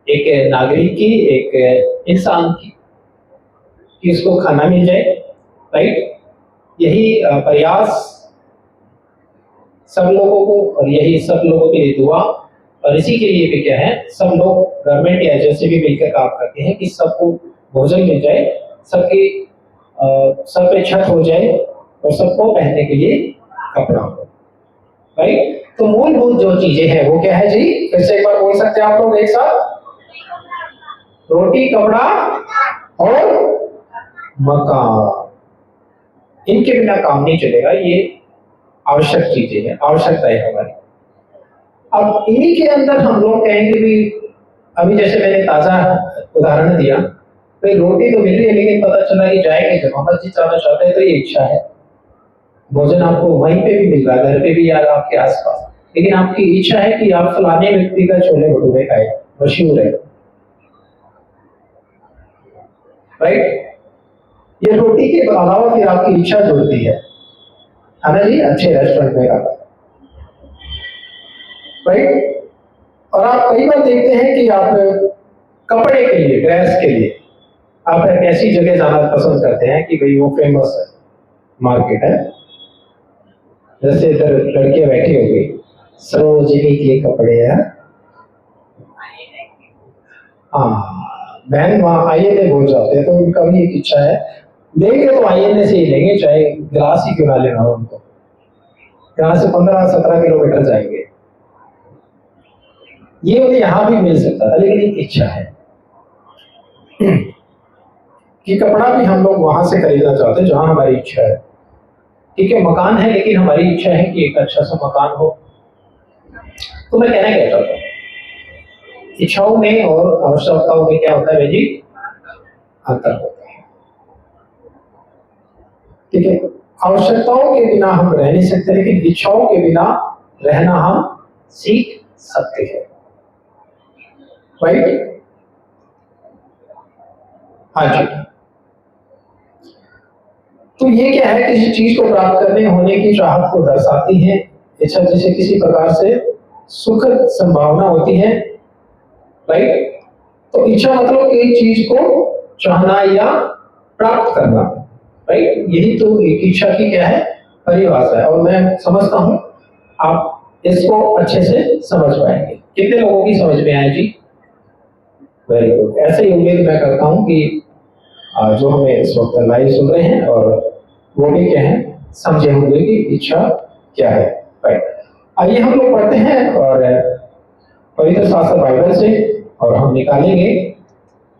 एक नागरिक की, एक इंसान की, कि उसको खाना मिल जाए, राइट। यही प्रयास सब लोगों को, और यही सब लोगों के लिए दुआ, और इसी के लिए भी क्या है, सब लोग गवर्नमेंट या एजेंसी भी मिलकर काम करते हैं कि सबको भोजन मिल जाए, सबकी सब पे छत हो जाए, और सबको पहनने के लिए कपड़ा हो, राइट। तो मूलभूत जो चीजें हैं वो क्या है जी, फिर से एक बार बोल सकते हैं आप लोग एक साथ, रोटी, कपड़ा और मकान। इनके बिना काम नहीं चलेगा, ये आवश्यक चीजें हैं, आवश्यकता है हमारी। अब इन्हीं के अंदर हम लोग कहेंगे भी, अभी जैसे मैंने ताजा उदाहरण दिया, तो रोटी तो मिल रही है, लेकिन पता चला कि जाएंगे जब हम मस्जिद जाना चाहते हैं तो ये इच्छा है, भोजन आपको वहीं पे भी मिल रहा है, घर पे भी या आपके आसपास, लेकिन आपकी इच्छा है कि आप फलाने व्यक्ति का छोले भटूरे खाए, मशहूर है, राइट। ये रोटी के अलावा फिर आपकी इच्छा जुड़ती है ना जी, अच्छे रेस्टोरेंट में खाना, राइट। और आप कई बार देखते हैं कि आप कपड़े के लिए, ड्रेस के लिए आप एक ऐसी जगह जाना पसंद करते हैं कि भाई वो फेमस है, मार्केट है, जैसे इधर लड़कियां बैठी होगी, सरोजिनी के कपड़े हैं, हाँ बहन वहाँ INA भूल जाते हैं, तो उनका भी एक इच्छा है, लेंगे तो INA से ही लेंगे, चाहे ग्लास ही क्यों ना लेना हो उनको, यहाँ से 15-17 किलोमीटर जाएंगे। ये उन्हें यहाँ भी मिल सकता था, लेकिन एक इच्छा है कि कपड़ा भी हम लोग वहां से खरीदना चाहते हैं जहां हमारी इच्छा है, ठीक है, मकान है लेकिन हमारी इच्छा है कि एक अच्छा सा मकान हो। तो मैं कहना क्या चाहता हूँ, इच्छाओं में और आवश्यकताओं में क्या होता है भाई जी, अंतर होता है। ठीक है, आवश्यकताओं के बिना हम रह नहीं सकते, लेकिन इच्छाओं के बिना रहना हम सीख सकते हैं। राइट? हाँ जी। तो ये क्या है, किसी चीज को प्राप्त करने होने की चाहत को दर्शाती है। इच्छा जैसे किसी प्रकार से सुखद संभावना होती है। राइट? तो इच्छा मतलब एक चीज को चाहना या प्राप्त करना। राइट? यही तो एक इच्छा की क्या है, परिभाषा है। और मैं समझता हूं आप इसको अच्छे से समझ पाएंगे। कितने लोगों की समझ में आए जी? Very good. ऐसे ही उम्मीद मैं करता हूं कि जो हमें इस वक्त लाइव सुन रहे हैं और वो भी क्या है, समझे होंगे कि इच्छा क्या है। राइट? आइए हम लोग पढ़ते हैं और पवित्र शास्त्र बाइबल से, और हम निकालेंगे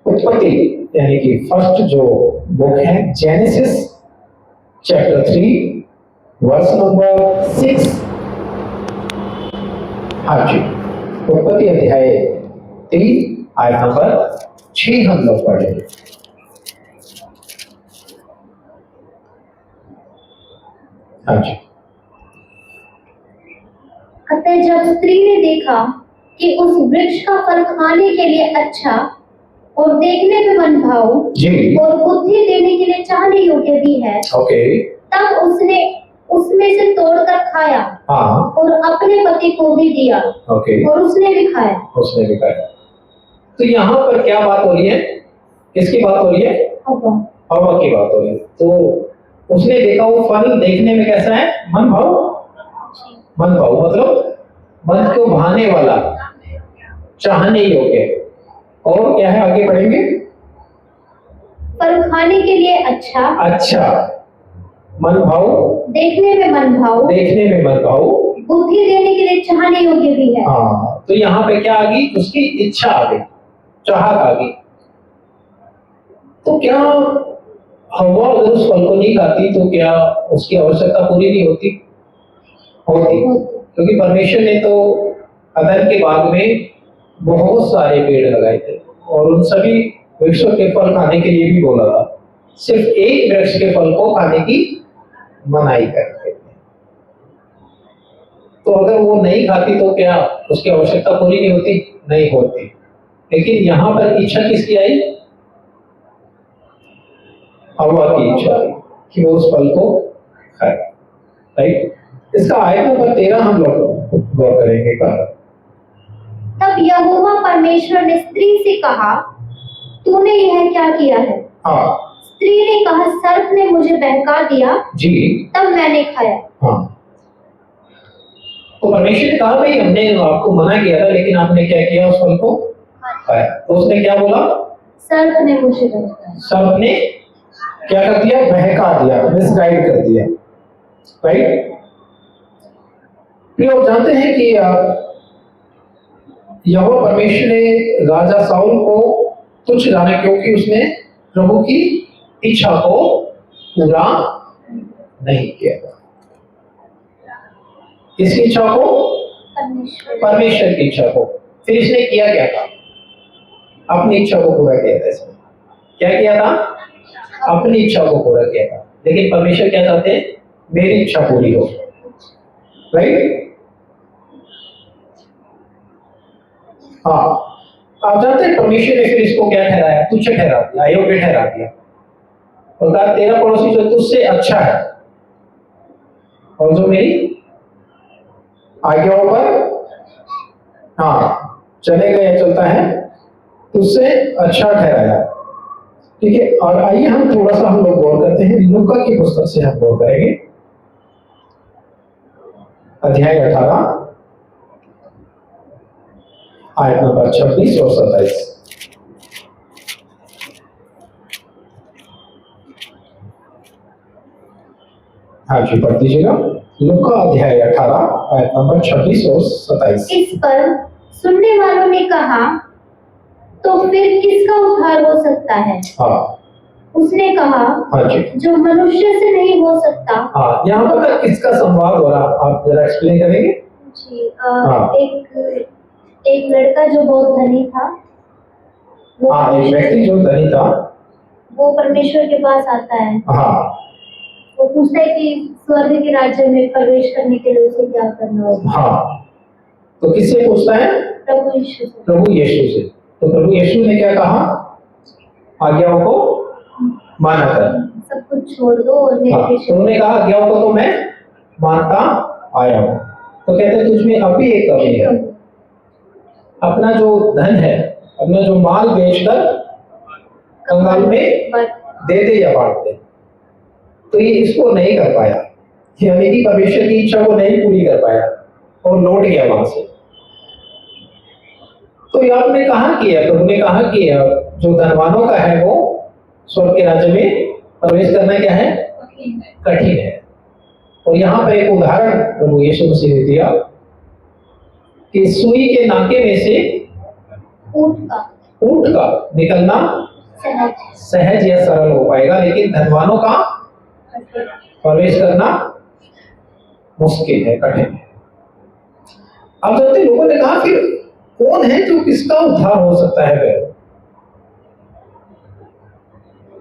उत्पत्ति यानी कि फर्स्ट जो बुक है, जेनेसिस चैप्टर 3 वर्स नंबर 6। हाँ जी, उत्पत्ति अध्याय 3 आयत नंबर 6 हम लोग पढ़ेंगे। हाँ जी। अतः जब स्त्री ने देखा कि उस वृक्ष का फल खाने के लिए अच्छा और देखने में मनभाऊ जी, और बुद्धि देने के लिए चाहने योग्य भी है, ओके, तब उसने उसमें से तोड़कर खाया हाँ, और अपने पति को भी दिया, ओके, और उसने भी खाया। उसने भी खाया। तो यहाँ पर क्या बात हो रही है, किसकी बात हो रही है? हवा की बात हो रही है। तो उसने देखा वो फल देखने में कैसा है, मन भाव, मन भाव मतलब मन को भाने वाला, चाहने योग्य, और क्या है, आगे बढ़ेंगे, फल खाने के लिए अच्छा, अच्छा, मन भाव, देखने में मनभाऊ, देखने में मन भाव, बुद्धि देने के लिए चाहने योग्य भी है। हाँ, तो यहाँ पे क्या आ गई, उसकी इच्छा आ गई, चाहत आ गई। तो क्या हवा अगर उस फल को नहीं खाती तो क्या उसकी आवश्यकता पूरी नहीं होती? होती, क्योंकि परमेश्वर ने तो अदन के बाग में बहुत सारे पेड़ लगाए थे और उन सभी वृक्षों के फल खाने के लिए भी बोला था। सिर्फ एक वृक्ष के फल को खाने की मनाही करते थे। तो अगर वो नहीं खाती तो क्या उसकी आवश्यकता पूरी नहीं होती? नहीं होती। लेकिन यहाँ पर इच्छा किसकी आई? हवा की इच्छा कि वो उस फल को खाए। राइट? इसका आयत नंबर 13 हम लोग गौर करेंगे। तब यहोवा परमेश्वर ने स्त्री से कहा, तूने यह क्या किया है? हाँ स्त्री ने कहा, सर्प ने मुझे बहका दिया, जी, तब मैंने खाया। हाँ, तो परमेश्वर ने कहा भाई हमने आपको मना किया था लेकिन आपने क्या किया, उस फल को खाया। तो उसने क्या बोला? सर्प ने मुझे बहकाया। सर्प ने क्या कर दिया? बहका दिया, मिसगाइड कर दिया। राइट? आप जानते हैं कि यहोवा परमेश्वर ने राजा साउल को तुच्छ जाना क्योंकि उसने प्रभु की इच्छा को पूरा नहीं किया। किसकी इच्छा को? परमेश्वर की इच्छा को। फिर इसने किया क्या था? अपनी इच्छा को पूरा किया था। इसने क्या किया था? अपनी इच्छा को पूरा किया था। लेकिन परमेश्वर क्या चाहते हैं? मेरी इच्छा पूरी हो। राइट? हाँ, आप जानते हैं परमेश्वर ने फिर इसको क्या ठहराया? तुच्छ ठहरा दिया, अयोग्य ठहरा दिया। और कहा तेरा पड़ोसी जो तुझसे अच्छा है और जो मेरी आज्ञाओं पर चलेगा या चलता है तुझसे अच्छा ठहराया। ठीक है? और आइए हम थोड़ा सा हम लोग गौर करते हैं, लूका की पुस्तक से हम गौर करेंगे, अध्याय 18 आयत नंबर 26 और 27। हाँ जी, पढ़ दीजिएगा। लूका अध्याय 18 आयत नंबर 26 और 27। इस पर सुनने वालों ने कहा, तो फिर किसका उद्धार हो सकता है? हाँ, उसने कहा, हाँ जी, जो मनुष्य से नहीं हो सकता। हाँ, यहाँ पर किसका संवाद हो रहा, आप जरा एक्सप्लेन करेंगे? जी, हाँ। एक लड़का जो बहुत धनी था, हाँ, एक व्यक्ति जो धनी था, वो परमेश्वर के पास आता है। हाँ, वो पूछता है कि स्वर्ग के राज्य में प्रवेश करने के लिए उसे क्या करना होगा। हाँ, तो किससे पूछता है? प्रभु यीशु से। प्रभु यीशु से। तो प्रभु यीशु ने क्या कहा? आज्ञाओं को माना कर। सब कुछ छोड़ दो और मेरे हाँ, पीछे। तो उन्होंने कहा आज्ञाओं को तो मैं मानता आया हूँ। तो कहते हैं तुझमें अभी एक कमी है, अपना जो धन है, अपना जो माल बेचकर कंगाल में दे दे या बांट दे। तो ये इसको नहीं कर पाया, यानी कि परमेश्वर की इच्छा को नहीं पूरी कर पाया और लौट गया वहां से। तो ये आपने कहा कि है, प्रभु ने कहा कि जो धनवानों का है वो स्वर्ग के राज्य में प्रवेश करना क्या है? कठिन है। और यहाँ पर एक उदाहरण प्रभु यीशु मसीह ने दिया कि सुई के नाके में से ऊंट का निकलना सहज या सरल हो पाएगा, लेकिन धनवानों का प्रवेश करना मुश्किल है, कठिन है। अब जब लोगों ने कहा फिर कौन है जो किसका उद्धार हो सकता है? फिर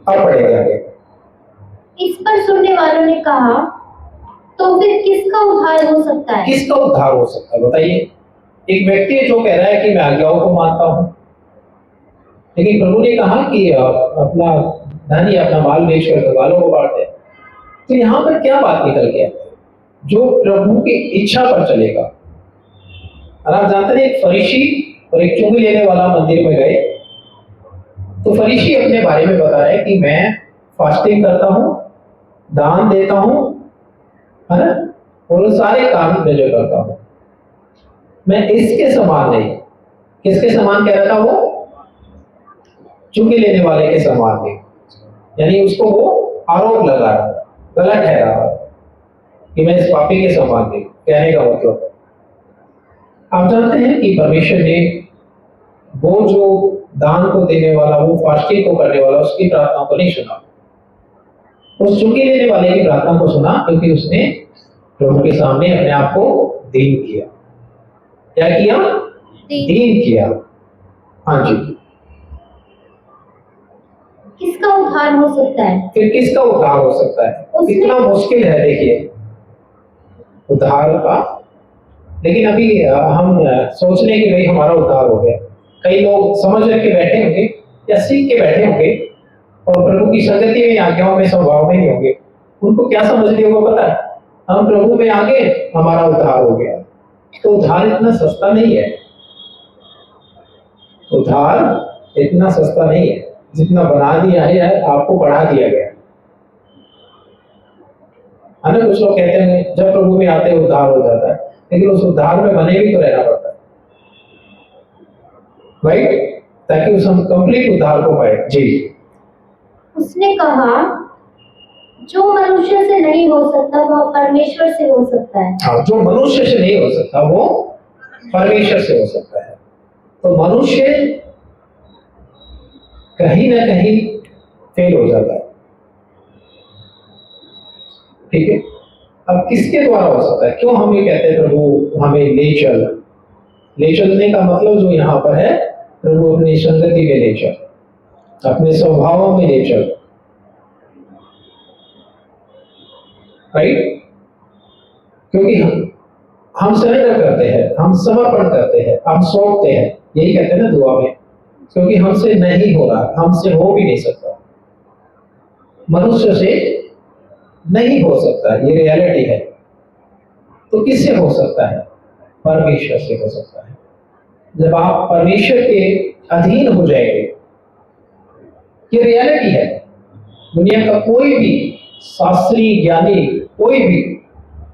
अब पढ़ेगा आगे। इस पर सुनने वालों ने कहा, तो फिर किसका उद्धार हो सकता है? किसका उद्धार हो सकता है बताइए? एक व्यक्ति है जो कह रहा है कि मैं आज्ञाओं को मानता हूं, लेकिन प्रभु ने कहा कि अपना धन या अपना माल बेचकर कंगालों को बांट दे। तो यहाँ पर क्या बात निकल के आती है? जो प्रभु की इच्छा पर चलेगा। और आप जानते हैं, एक फरीसी और एक चुंगी लेने वाला मंदिर में गए, तो फरीसी अपने बारे में बता रहे कि मैं फास्टिंग करता हूँ, दान देता हूँ, है ना, और सारे काम मैं जो करता हूँ, मैं इसके समान नहीं। किसके समान कह रहा था वो? चुंगी लेने वाले के समान नहीं। यानी उसको वो आरोप लगा रहा, गलत है रहा कि मैं इस पापी के समान नहीं। कहने का मतलब आप जानते हैं कि परमेश्वर ने वो जो दान को देने वाला, वो फास्टिंग को करने वाला, उसकी प्रार्थना को नहीं सुना। उस चुंगी लेने वाले की प्रार्थना को सुना, क्योंकि उसने प्रभु के सामने अपने आप को दीन किया। क्या किया? दीन किया। हाँ जी। किसका उद्धार हो सकता है? फिर किसका उद्धार हो सकता है? इतना मुश्किल है देखिए उद्धार का। लेकिन अभी हम सोच लें कि भाई हमारा उद्धार हो गया। कई लोग समझ के बैठे होंगे या सीख के बैठे होंगे और प्रभु की संगति में, आज्ञाओं में, स्वभाव में नहीं होंगे। उनको क्या समझ लिया होगा पता है? हम प्रभु में आगे, हमारा उद्धार हो गया। तो उद्धार इतना सस्ता नहीं है। उद्धार इतना सस्ता नहीं है। जितना बना दिया है आपको बढ़ा दिया गया है ना। कुछ लोग कहते हैं जब प्रभु में आते हैं उद्धार हो जाता है, लेकिन उस उद्धार में बने भी तो रहना पड़ता है, राइट? ताकि उस हम कंप्लीट उद्धार को पाए। जी। उसने कहा, जो मनुष्य से नहीं हो सकता वह परमेश्वर से हो सकता है। हाँ, जो मनुष्य से नहीं हो सकता वो परमेश्वर से हो सकता है। तो मनुष्य कहीं ना कहीं फेल हो जाता है, ठीक है। अब किसके द्वारा हो सकता है? क्यों हम ये कहते हैं प्रभु हमें ले चल? ले चलने का मतलब जो यहाँ पर है, प्रभु अपनी संगति में ले चल, अपने स्वभावों में ले चल, राइट? क्योंकि हम सरेंडर करते हैं, हम समर्पण करते हैं, हम सौंपते हैं। यही कहते हैं ना दुआ में, क्योंकि हमसे नहीं हो रहा, हमसे हो भी नहीं सकता, मनुष्य से नहीं हो सकता, ये रियलिटी है। तो किससे हो सकता है? परमेश्वर से हो सकता है। जब आप परमेश्वर के अधीन हो जाएंगे, ये रियलिटी है। दुनिया का कोई भी शास्त्री, ज्ञानी, कोई भी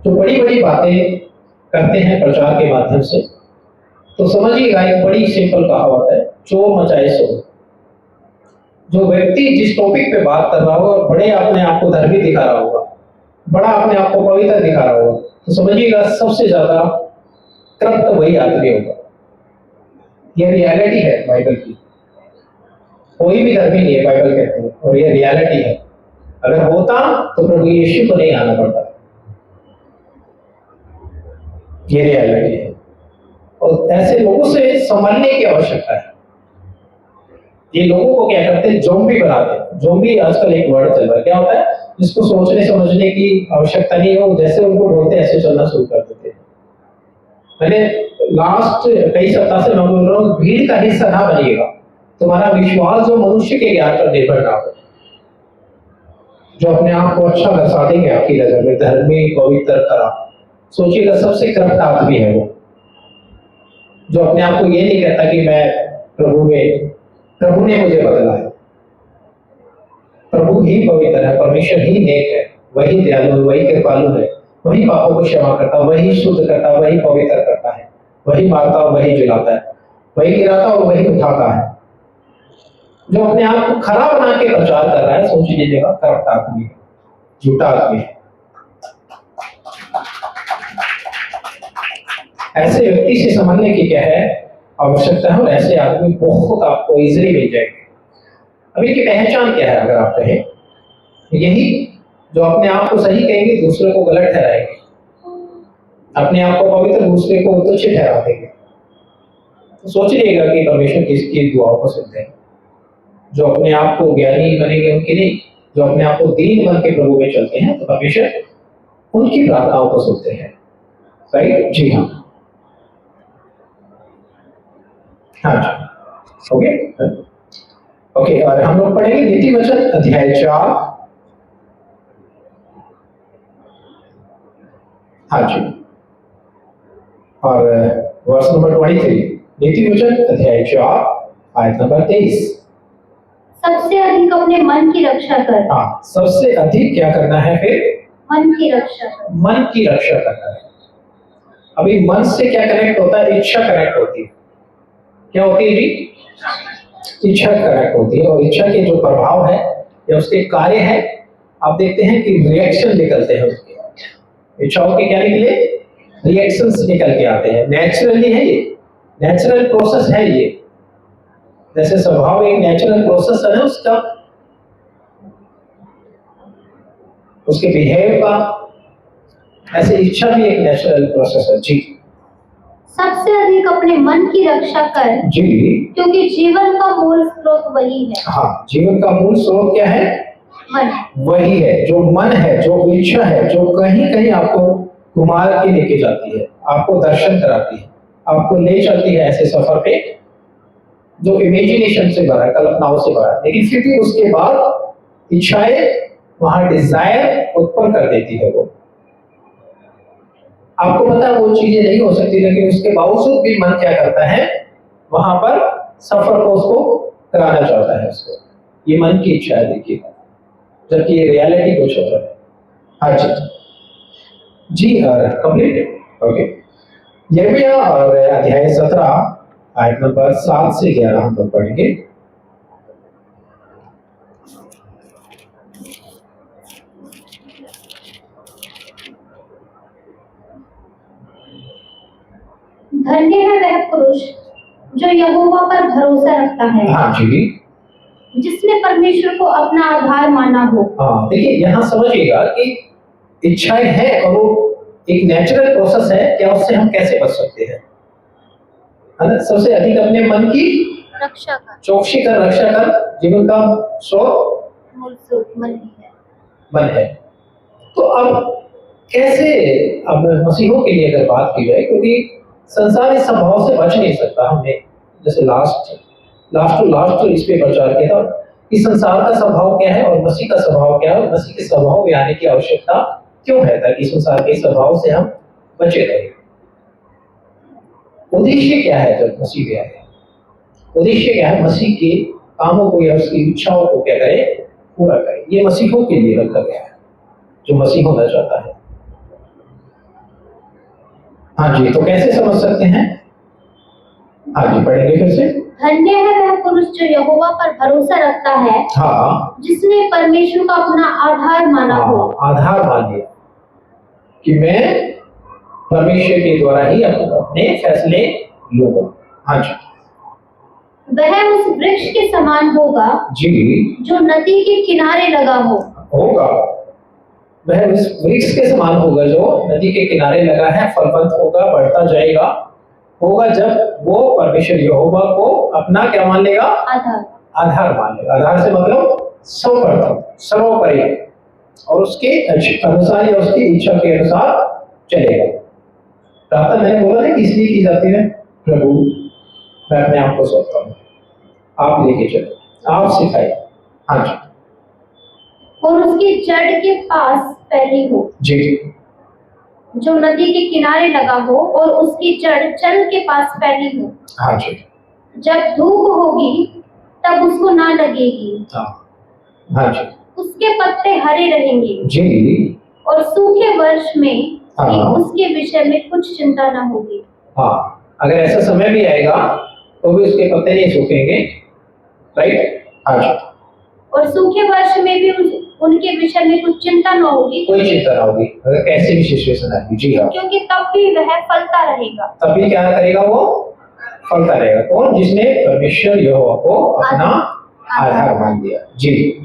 जो बड़ी बड़ी बातें करते हैं प्रचार के माध्यम से, तो समझिएगा एक बड़ी सिंपल कहावत है, चोर मचाए शोर। जो व्यक्ति जिस टॉपिक पे बात कर रहा होगा, बड़े अपने आप को धर्मी दिखा रहा होगा, बड़ा अपने आप को पवित्र दिखा रहा होगा, तो समझिएगा सबसे ज्यादा तृप्त वही आदमी होगा। यह रियलिटी है बाइबल की। कोई भी धर्म ही नहीं है, बाइबल कहते हैं, और ये रियलिटी है। अगर होता तो प्रभु यीशु को नहीं आना पड़ता। ये रियलिटी है, और ऐसे लोगों से संभलने की आवश्यकता है। ये लोगों को क्या करते हैं, ज़ॉम्बी बनाते हैं। ज़ॉम्बी आजकल एक वर्ड चल रहा है, क्या होता है, जिसको सोचने समझने की आवश्यकता नहीं है, वो जैसे उनको बोलते हैं ऐसे चलना शुरू कर देते हैं। मैंने लास्ट कई सप्ताह से मैं बोल रहा हूँ, भीड़ का हिस्सा ना बनिएगा। तुम्हारा विश्वास जो मनुष्य के ज्ञान पर निर्भर ना हो, जो अपने आप को अच्छा दर्शा देंगे आपकी नजर में, धर्मी, पवित्र, खरा। सोचिएगा, सबसे करप्ट आदमी है वो, जो अपने आप को ये नहीं कहता कि मैं प्रभु ने मुझे बदला है। प्रभु ही पवित्र है, परमेश्वर ही नेक है, वही दयालु है, वही कृपालु है, वही पापों को क्षमा करता, वही शुद्ध करता, वही पवित्र करता है, वही मारता और वही जिलाता है, वही गिराता और वही उठाता है। जो अपने आप को खरा बना के प्रचार कर रहा है, सोच लीजिएगा, करप्ट आदमी है, झूठा आदमी है। ऐसे व्यक्ति से संभलने की क्या है आवश्यकता है, और ऐसे आदमी बहुत आपको इजीली मिल जाएंगे। अब इनकी पहचान क्या है, अगर आप कहें, यही जो अपने आप को सही कहेंगे, दूसरे को गलत ठहराएंगे, अपने आप को पवित्र, दूसरे को तुच्छ ठहरा देंगे। तो सोच लीजिएगा कि परमेश्वर किसकी दुआओं को सुनते हैं। जो अपने आप को ज्ञानी बनेंगे उनकी नहीं, जो अपने आप को दीन बन के प्रभु में चलते हैं, तो परमेश्वर उनकी प्रार्थनाओं को सुनते हैं। राइट? जी हाँ, हाँ जी, ओके ओके। और हम लोग पढ़ेंगे नीति वचन अध्याय 4। हाँ जी, और वर्ष नंबर 23, नीति वचन अध्याय 4 आयत नंबर 23। सबसे अधिक अपने मन की रक्षा कर। हाँ, सबसे अधिक क्या करना है फिर? मन की रक्षा कर। मन की रक्षा करना है। अभी मन से क्या कनेक्ट होता है? इच्छा कनेक्ट होती है। क्या होती है जी? इच्छा कनेक्ट होती है, और इच्छा के जो प्रभाव है या उसके कार्य है, आप देखते हैं कि रिएक्शन निकलते हैं उसके। इच्छाओं के क्या निकले? रिएक्शंस निकल के आते हैं। नेचुरली है, ये नेचुरल प्रोसेस है। ये जैसे स्वभाव एक नेचुरल प्रोसेस है ना उसका, उसके बिहेव का, ऐसे इच्छा भी एक नेचुरल प्रोसेस है। जी, सबसे अधिक अपने मन की रक्षा कर जी, क्योंकि जीवन का मूल स्रोत वही है। हाँ, जीवन का मूल स्रोत क्या है? मन। वही है, जो मन है, जो इच्छा है, जो कहीं कहीं आपको घुमा के लेके जाती है, आपको दर्शन कराती है, आपको ले चलती है ऐसे सफर पे जो इमेजिनेशन से भरा है, कल्पनाओं से भरा है, लेकिन फिर भी उसके बाद इच्छाएं वहां डिजायर उत्पन्न कर देती है। वो आपको पता है वो चीजें नहीं हो सकती, लेकिन उसके बावजूद भी मन क्या करता है, वहां पर सफर को उसको कराना चाहता है उसको। ये मन की इच्छा है, देखिए, जबकि ये रियलिटी कुछ हो रहा है। हाँ जी जी, और कंप्लीट ओके। यिर्मयाह और अध्याय 17 आयत नंबर 7 से 11 हम लोग पढ़ेंगे। धन्य है वह पुरुष जो यहोवा पर भरोसा रखता है। हाँ जी, जिसने परमेश्वर को अपना आधार माना हो। हाँ, देखिए यहाँ समझिएगा कि इच्छाएं हैं और वो एक नेचुरल प्रोसेस है। क्या उससे हम कैसे बच सकते हैं? है ना? सबसे अधिक अपने मन की रक्षा कर, चौकसी कर, रक्षा कर। जीवन का स्रोत मूल स्रोत मन ही है। मन है। तो अब कैसे, अब मसीहों के लिए अगर बात की जाए, क्योंकि संसार इस स्वभाव से बच नहीं सकता। हमने जैसे लास्ट तो इस पे प्रचार किया था कि संसार का स्वभाव क्या है और मसीह का स्वभाव क्या है, और मसीह के स्वभाव में आने की आवश्यकता क्यों है, ताकि संसार के स्वभाव से हम बचे रहे। उद्देश्य क्या है जब मसीह में आए? उद्देश्य क्या है? मसीह के कामों को या उसकी इच्छाओं को क्या करे? पूरा करे। ये मसीहों के लिए रखा गया है, जो मसीह होना चाहता है। हाँ जी, तो कैसे समझ सकते हैं? हाँ जी, पढ़ेंगे फिर से। धन्य है वह पुरुष जो यहोवा पर भरोसा रखता है। हाँ, जिसने परमेश्वर का अपना आधार माना हो। आधार मान लिया कि मैं परमेश्वर के द्वारा ही अपने फैसले लूंगा। हाँ जी, वह उस वृक्ष के समान होगा जी जो नदी के किनारे लगा हो। होगा, वह उस वृक्ष के समान होगा जो नदी के किनारे लगा है, फलवंत होगा, बढ़ता जाएगा, होगा जब वो परमेश्वर यहोवा को अपना क्या मान लेगा, आधार। आधार मान लेगा। आधार से मतलब सर्वप्रथम, सर्वोपरि, और उसके अनुसार या उसकी इच्छा के अनुसार चलेगा। प्रार्थना मैंने बोला था कि इसलिए की जाती है, प्रभु मैं अपने आप को सौंपता हूँ, आप लेके चलो, आप सिखाइए। हाँ जी और उसकी जड़ के पास फैली हो, जी जो नदी के किनारे लगा हो, और उसकी जड़ जल के पास फैली हो। हाँ जी जब धूप होगी तब उसको ना लगेगी, हाँ हाँ जी उसके पत्ते हरे रहेंगे, जी और सूखे वर्ष में भी हाँ। उसके विषय में कुछ चिंता न होगी। हाँ, अगर ऐसा समय भी आएगा तो भी उसके पत्ते नहीं सूखेंगे, राइट। हाँ जी और सूखे वर्ष में भी उनके विषय में कुछ चिंता न होगी, कोई चिंता ना होगी अगर कैसी भी सिचुएशन आएगी। जी हाँ, क्योंकि तब भी वह फलता रहेगा। तब भी क्या करेगा, वो फलता रहेगा। कौन? जिसने परमेश्वर यहोवा को अपना आधार मान लिया। जी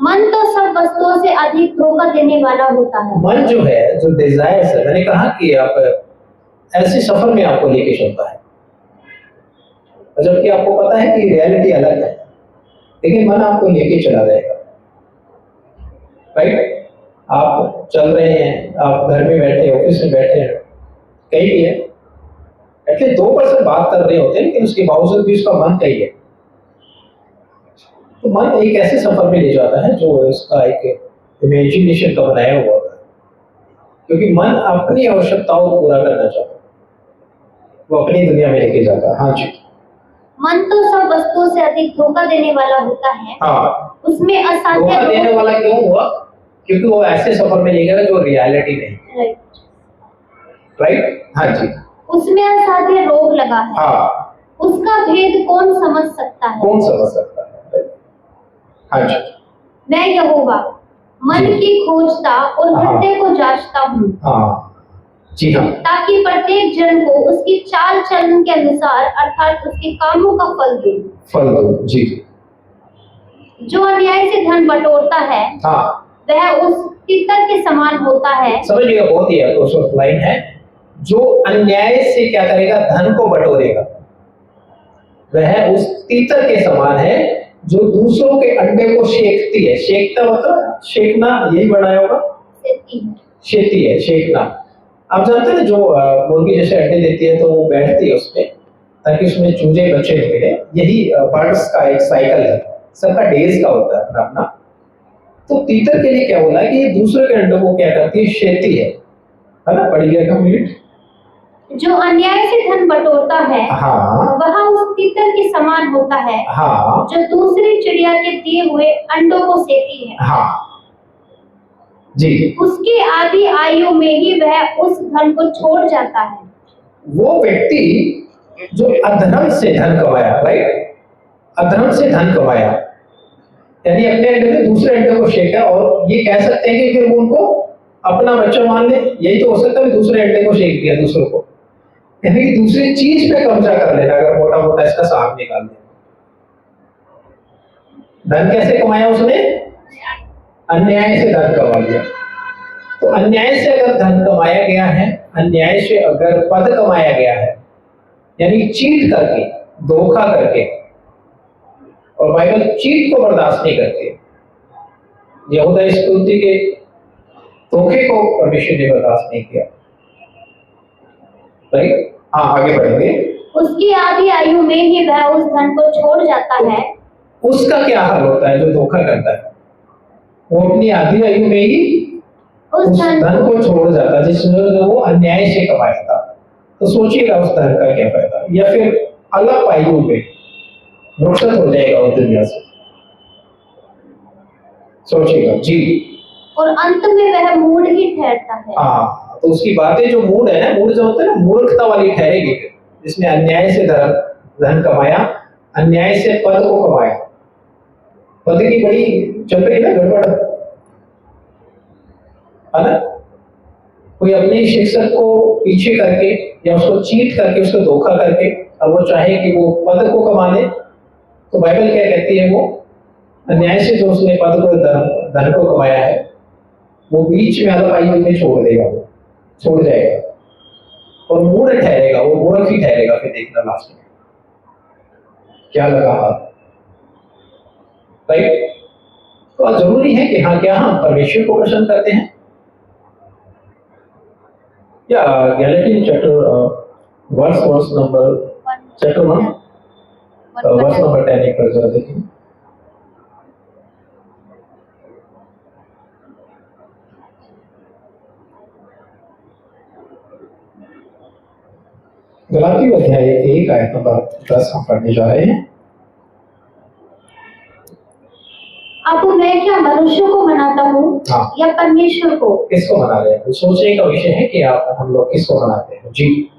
मन तो सब वस्तुओं से अधिक धोखा देने वाला होता है। मन जो है, जो डिजायर्स है, मैंने कहा कि आप ऐसे सफर में आपको लेके चलता है, जबकि आपको पता है कि रियलिटी अलग है, लेकिन मन आपको लेके चला जाएगा, राइट। आप चल रहे हैं, आप घर में बैठे, ऑफिस में बैठे हैं, कहीं भी है, एटलीस्ट 2% बात कर रहे होते हैं, लेकिन उसके बावजूद भी उसका मन कहीं है। तो मन एक ऐसे सफर में ले जाता है जो इसका एक इमेजिनेशन का बनाया हुआ होता है, क्योंकि मन अपनी आवश्यकताओं को पूरा करना चाहता है, वो अपनी दुनिया में लेके जाता है। हाँ जी, मन तो सब वस्तुओं से अधिक धोखा देने वाला होता है। हाँ, उसमें असाध्य धोखा देने रोग- वाला क्यों हुआ? क्योंकि वो ऐसे सफर में ले गया जो रियलिटी नहीं, राइट। राइट। हाँ जी, उसमें असाध्य रोग लगा है, हाँ, उसका भेद कौन समझ सकता है? कौन समझ सकता है? हाँ जी, मैं यहोवा मन जी। की खोजता और हृदय को जांचता हूँ, हाँ जी हाँ, ताकि प्रत्येक जन को उसकी चाल चलन के अनुसार अर्थात उसके कामों का फल दे। फल दो। जी जो अन्याय से धन बटोरता है हाँ, वह उस तितर के समान होता है। समझिएगा, बहुत ही खूबसूरत लाइन है। जो अन्याय से क्या करेगा, धन को बटोरेगा, वह उस तीतर के समान है जो दूसरों के अंडे को शेकती है। शेकता मतलब शेकना, यही बनाया होगा, शेती है, शेकना। आप जानते हैं जो मुर्गी जैसे अंडे देती है तो वो बैठती है उसमें ताकि उसमें चूजे बच्चे निकले। यही बर्ड्स का एक साइकिल है, सबका डेज का होता है अपना अपना। तो तीतर के लिए क्या बोला कि ये दूसरे के अंडों को क्या करती है, शेती है ना। पढ़ गया कंप्लीट। जो अन्याय से धन बटोरता है हाँ वह उस तीतर के समान होता है हाँ जो दूसरी चिड़िया के दिए हुए अंडों को सेती है। हाँ जी, उसकी आधी आयु में ही वह उस धन को छोड़ जाता है। वो व्यक्ति जो अधर्म से धन कमाया, राइट, अधर्म से धन कमाया, यानी अपने अंडे में दूसरे अंडे को शेका, और ये कह सकते हैं कि फिर वो उनको अपना बच्चा मान ले। यही तो हो सकता है, दूसरे अंडे को शेक दिया दूसरों को, यानी कि दूसरी चीज पे कब्जा कर लेना। अगर मोटा मोटा इसका साफ निकाल दे, धन कैसे कमाया उसने? अन्याय से धन कमा लिया। तो अन्याय से अगर धन कमाया गया है, अन्याय से अगर पद कमाया गया है, यानी चीट करके, धोखा करके, और बाइबल चीट को बर्दाश्त नहीं करती। यहूदा इस्करियोती के धोखे को परमेश्वर ने बर्दाश्त नहीं किया, राइट। हाँ, आगे बढ़ेंगे। उसकी आधी आयु में ही वह उस धन को छोड़ जाता है। उसका क्या हाल होता है जो धोखा करता है? वो अपनी आधी आयु में ही उस उस धन धन को छोड़ जाता है जिसमें वो अन्याय से कमाया था। तो सोचिएगा उस धन का क्या फायदा, या फिर अलग आयु में रुखसत हो जाएगा उस दुनिया से। सोचिएगा जी। और अंत में वह मूढ़ ही ठहरता है। हाँ, तो उसकी बातें जो मूड है ना, मूड जो होता है ना, मूर्खता वाली ठहरेगी, जिसने अन्याय से धन कमाया, अन्याय से पद को कमाया। पद की बड़ी चल रही है ना गड़बड़, है ना। कोई अपने शिक्षक को पीछे करके या उसको चीट करके, उसको धोखा करके अब वो चाहे कि वो पद को कमा ले, तो बाइबल क्या कहती है, वो अन्याय से जो उसने पद को धन को कमाया है, वो बीच में अल्पायु में छोड़ देगा, वो छोड़ जाएगा और मूढ़ ठहरेगा, वो मूर्ख ही ठहरेगा। फिर देखना लास्ट में क्या लगा हाथ, राइट। तो आज जरूरी है कि हाँ, क्या हम परमेश्वर को प्रसन्न करते हैं? या Galatian chapter verse number chapter 1 verse number 10 एक बार जरा देखिए। गलाती अध्याय 1 आयत नंबर 10 हम पढ़ने जा रहे हैं। अब मैं क्या मनुष्य को मनाता हूँ हाँ। या परमेश्वर को? किसको मना रहे हैं? सोचने का विषय है कि आप हम लोग किसको मनाते हैं। जी,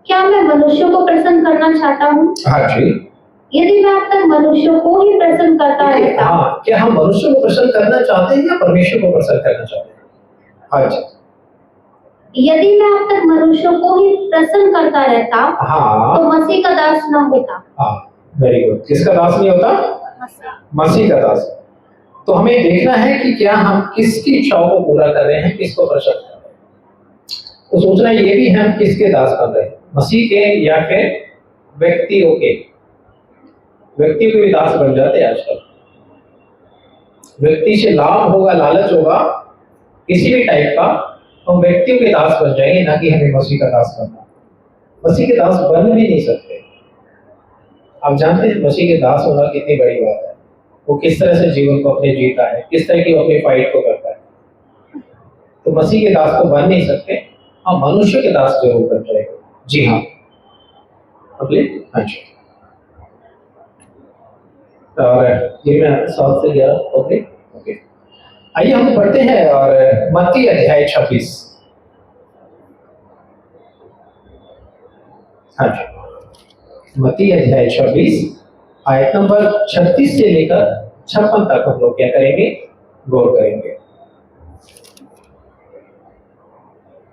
क्या मैं मनुष्य को प्रसन्न करना चाहता हूँ? हाँ जी। यदि मैं अब तक मनुष्य को ही प्रसन्न करता रहता, हाँ, क्या हम मनुष्य को प्रसन्न करना चाहते हैं या परमेश्वर को प्रसन्न करना चाहते हैं? हाँ जी। यदि मैं अब तक मनुष्य को ही प्रसन्न करता रहता, हाँ, तो मसीह का दास न होता। हाँ, वेरी गुड। किसका दास नहीं होता? मसीह का दास। तो हमें देखना है कि क्या हम किसकी इच्छाओं को पूरा कर रहे हैं, किसको प्रसन्न कर रहे हैं। तो सोचना ये भी है हम किसके दास बन रहे हैं, मसीह के या फिर व्यक्तियों के। व्यक्ति को भी दास बन जाते हैं आजकल। व्यक्ति से लाभ होगा, लालच होगा किसी भी टाइप का, हम व्यक्तियों के दास बन जाएंगे, ना कि हमें मसीह का दास बनना। मसीह के दास बन भी नहीं सकते। आप जानते हैं मसीह के दास होना कितनी बड़ी बात है। वो किस तरह से जीवन को अपने जीता है, किस तरह की वो अपनी फाइट को करता है। तो मसीह के दास तो बन नहीं सकते, हाँ मनुष्य के दास जरूर बन जाएगा। जी हाँ, अगले। हाँ जी। और ये मैं 7 से 11 ओके। आइए हम पढ़ते हैं और मत्ती अध्याय 26। हाँ जी, मत्ती अध्याय 26 आयत नंबर 36 से लेकर 56 तक हम लोग क्या करेंगे, गौर करेंगे।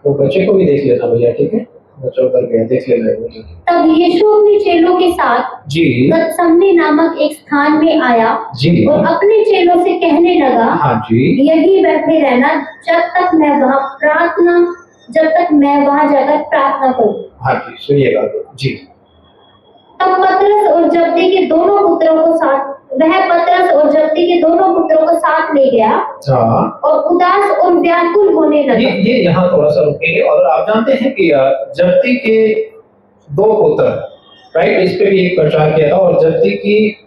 तो बच्चे को भी देख लेना भैया, ठीक है? बच्चों कर गया, देख लेना है। तब यीशु अपने चेलों के साथ जी गतसमनी नामक एक स्थान में आया जी और अपने चेलों से कहने लगा, हाँ जी, यही बैठे रहना जब तक मैं वहां जाकर प्रार्थना करूं। हाँ जी, सुनिएगा जी। तब पतरस और जब्दी के दोनों पुत्रों को साथ ले गया हाँ, और उदास और व्याकुल होने लगा। ये यहाँ थोड़ा सा रुकेंगे। और आप जानते हैं कि जब्दी के 2 पुत्र, राइट, इस पे भी एक प्रचार किया था। और जब्दी की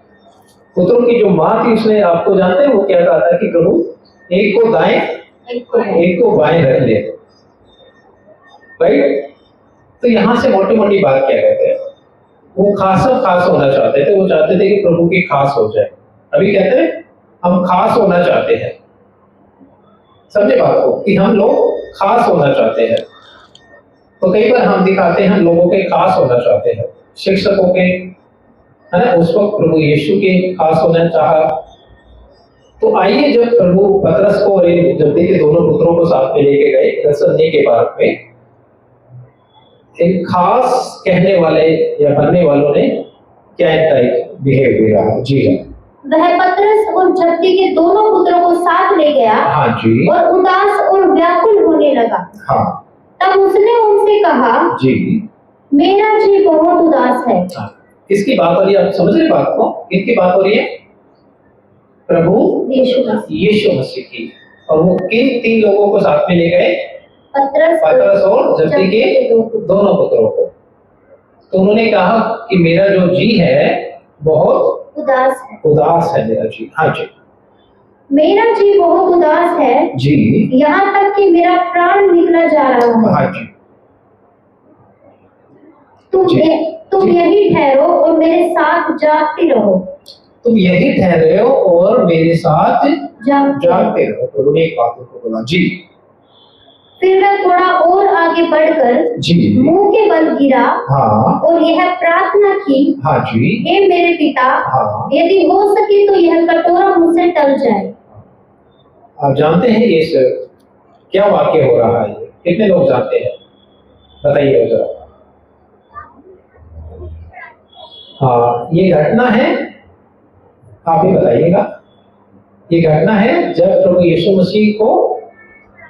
पुत्रों की जो माँ थी, उसने, आपको जानते हैं वो क्या कहा था कि प्रभु एक को दाएं एक को बाएं रख ले, राइट। तो यहाँ से मोटी मोटी बात क्या कहते हैं, वो खास होना चाहते थे। वो चाहते थे कि प्रभु की खास हो जाए। अभी कहते हैं हम खास होना चाहते हैं। समझे बात को, कि हम लोग खास होना चाहते हैं। तो कई बार हम दिखाते हैं हम लोगों के खास होना चाहते हैं, शिक्षकों के, है ना। उस वक्त प्रभु यीशु के खास होना चाहा। तो आइए, जब प्रभु पतरस को और जब्दी के दोनों पुत्रों को साथ में लेके गए गतसमनी के बाग में, एक खास कहने वाले या बनने वालों ने क्या बिहेव रहा। जी हाँ, वह पतरस और जब्दी के दोनों पुत्रों को साथ ले गया, हाँ जी, और उदास और व्याकुल होने लगा। हाँ, तब उसने उनसे कहा, जी, मेरा जी बहुत उदास है। हाँ। किसकी बात हो रही है, आप समझ रहे बात को? किसकी बात हो रही है? प्रभु यीशु मसीह की। और वो किन 3 लोगों को साथ में ले गए? पतरस और जब्दी के दोनों पुत्रों को। तो उन्होंने कहा कि मेरा जो जी है बहुत उदास है मेरा जी। हाँ जी, मेरा जी बहुत उदास है जी, यहाँ तक कि मेरा प्राण निकला जा रहा है। हाँ जी, तुम यही ठहरो और मेरे साथ जागते रहो। तुम यही ठहरे हो और मेरे साथ जागते रहो। तो उन्होंने एक बात को बोला। जी। फिर वह थोड़ा और आगे बढ़कर जी, मुंह के बल गिरा, हाँ, और यह प्रार्थना की, हाँ जी, हे मेरे पिता, हाँ, यदि हो सके तो यह कटोरा मुझसे टल जाए। आप जानते हैं ये क्या वाक्य हो रहा है? ये कितने लोग जानते हैं? बताइए जरा। हाँ, ये घटना है, आप ही बताइएगा। ये घटना है जब प्रभु यीशु मसीह को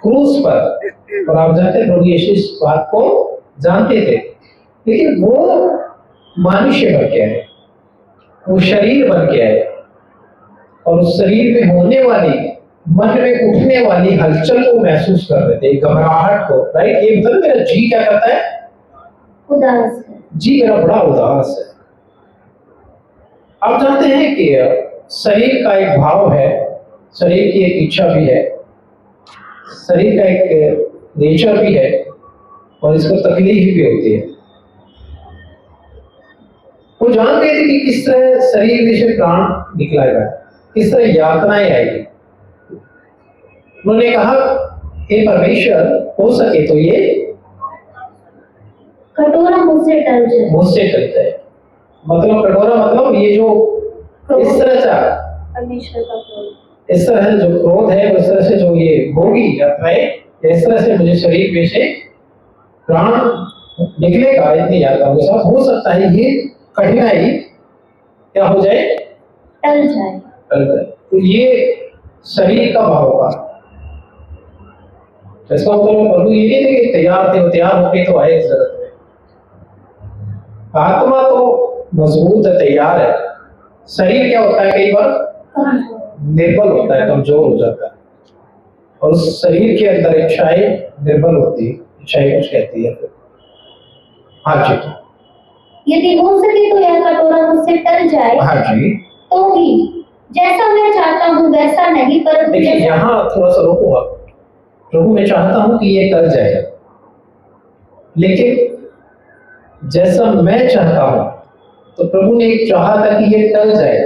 क्रूस पर, और आप जानते हैं प्रभु यीशु इस बात को जानते थे, लेकिन वो मनुष्य बन के आए, वो शरीर बन के आए, और उस शरीर में होने वाली, मन में उठने वाली हलचल को महसूस कर रहे थे, घबराहट को। राइट, ये मतलब मेरा जी क्या करता है? उदास है। जी मेरा बड़ा उदास है। आप जानते हैं कि शरीर का एक भाव है, शरीर की एक इच्छा भी है, शरीर का एक नेचर भी है, और इसको तकलीफ भी होती है। वो जानते थे कि किस तरह शरीर में से प्राण निकलेगा, किस तरह यातनाएं आएगी। उन्होंने कहा, हे परमेश्वर, हो सके तो ये कटोरा मुझसे टल जाए। मुझसे टल जाए। मतलब कटोरा मतलब ये जो इस तरह से परमेश्वर का क्रोध, इस तरह से जो क्रोध है, उस तरह से जो ये होगी यात्राएं, इस तरह से मुझे शरीर में से प्राण निकलेगा, इतनी यात्राओं के साथ। हो सकता है ये कठिनाई क्या हो जाए? टल जाए। टल जाए। तो ये शरीर का भाव का, इसका मतलब प्रभु ये नहीं थे कि तैयार थे, वो तैयार होके तो आए इस जगत में। आत्मा तो मजबूत है, तैयार है। शरीर क्या होता है? कई बार निर्बल होता है, कमजोर हो जाता है, और उस शरीर के अंदर इच्छाएं निर्बल होती है, इच्छाएं कुछ कहती है। हाँ जी, यदि हो सके तो यह कटोरा मुझसे टल जाए। हाँ जी। तो भी जैसा मैं चाहता हूँ वैसा नहीं, पर देखिए यहाँ थोड़ा सा रुको आप। प्रभु मैं चाहता हूँ कि ये टल जाए, लेकिन जैसा मैं चाहता हूँ, तो प्रभु ने चाहा था कि ये टल जाए,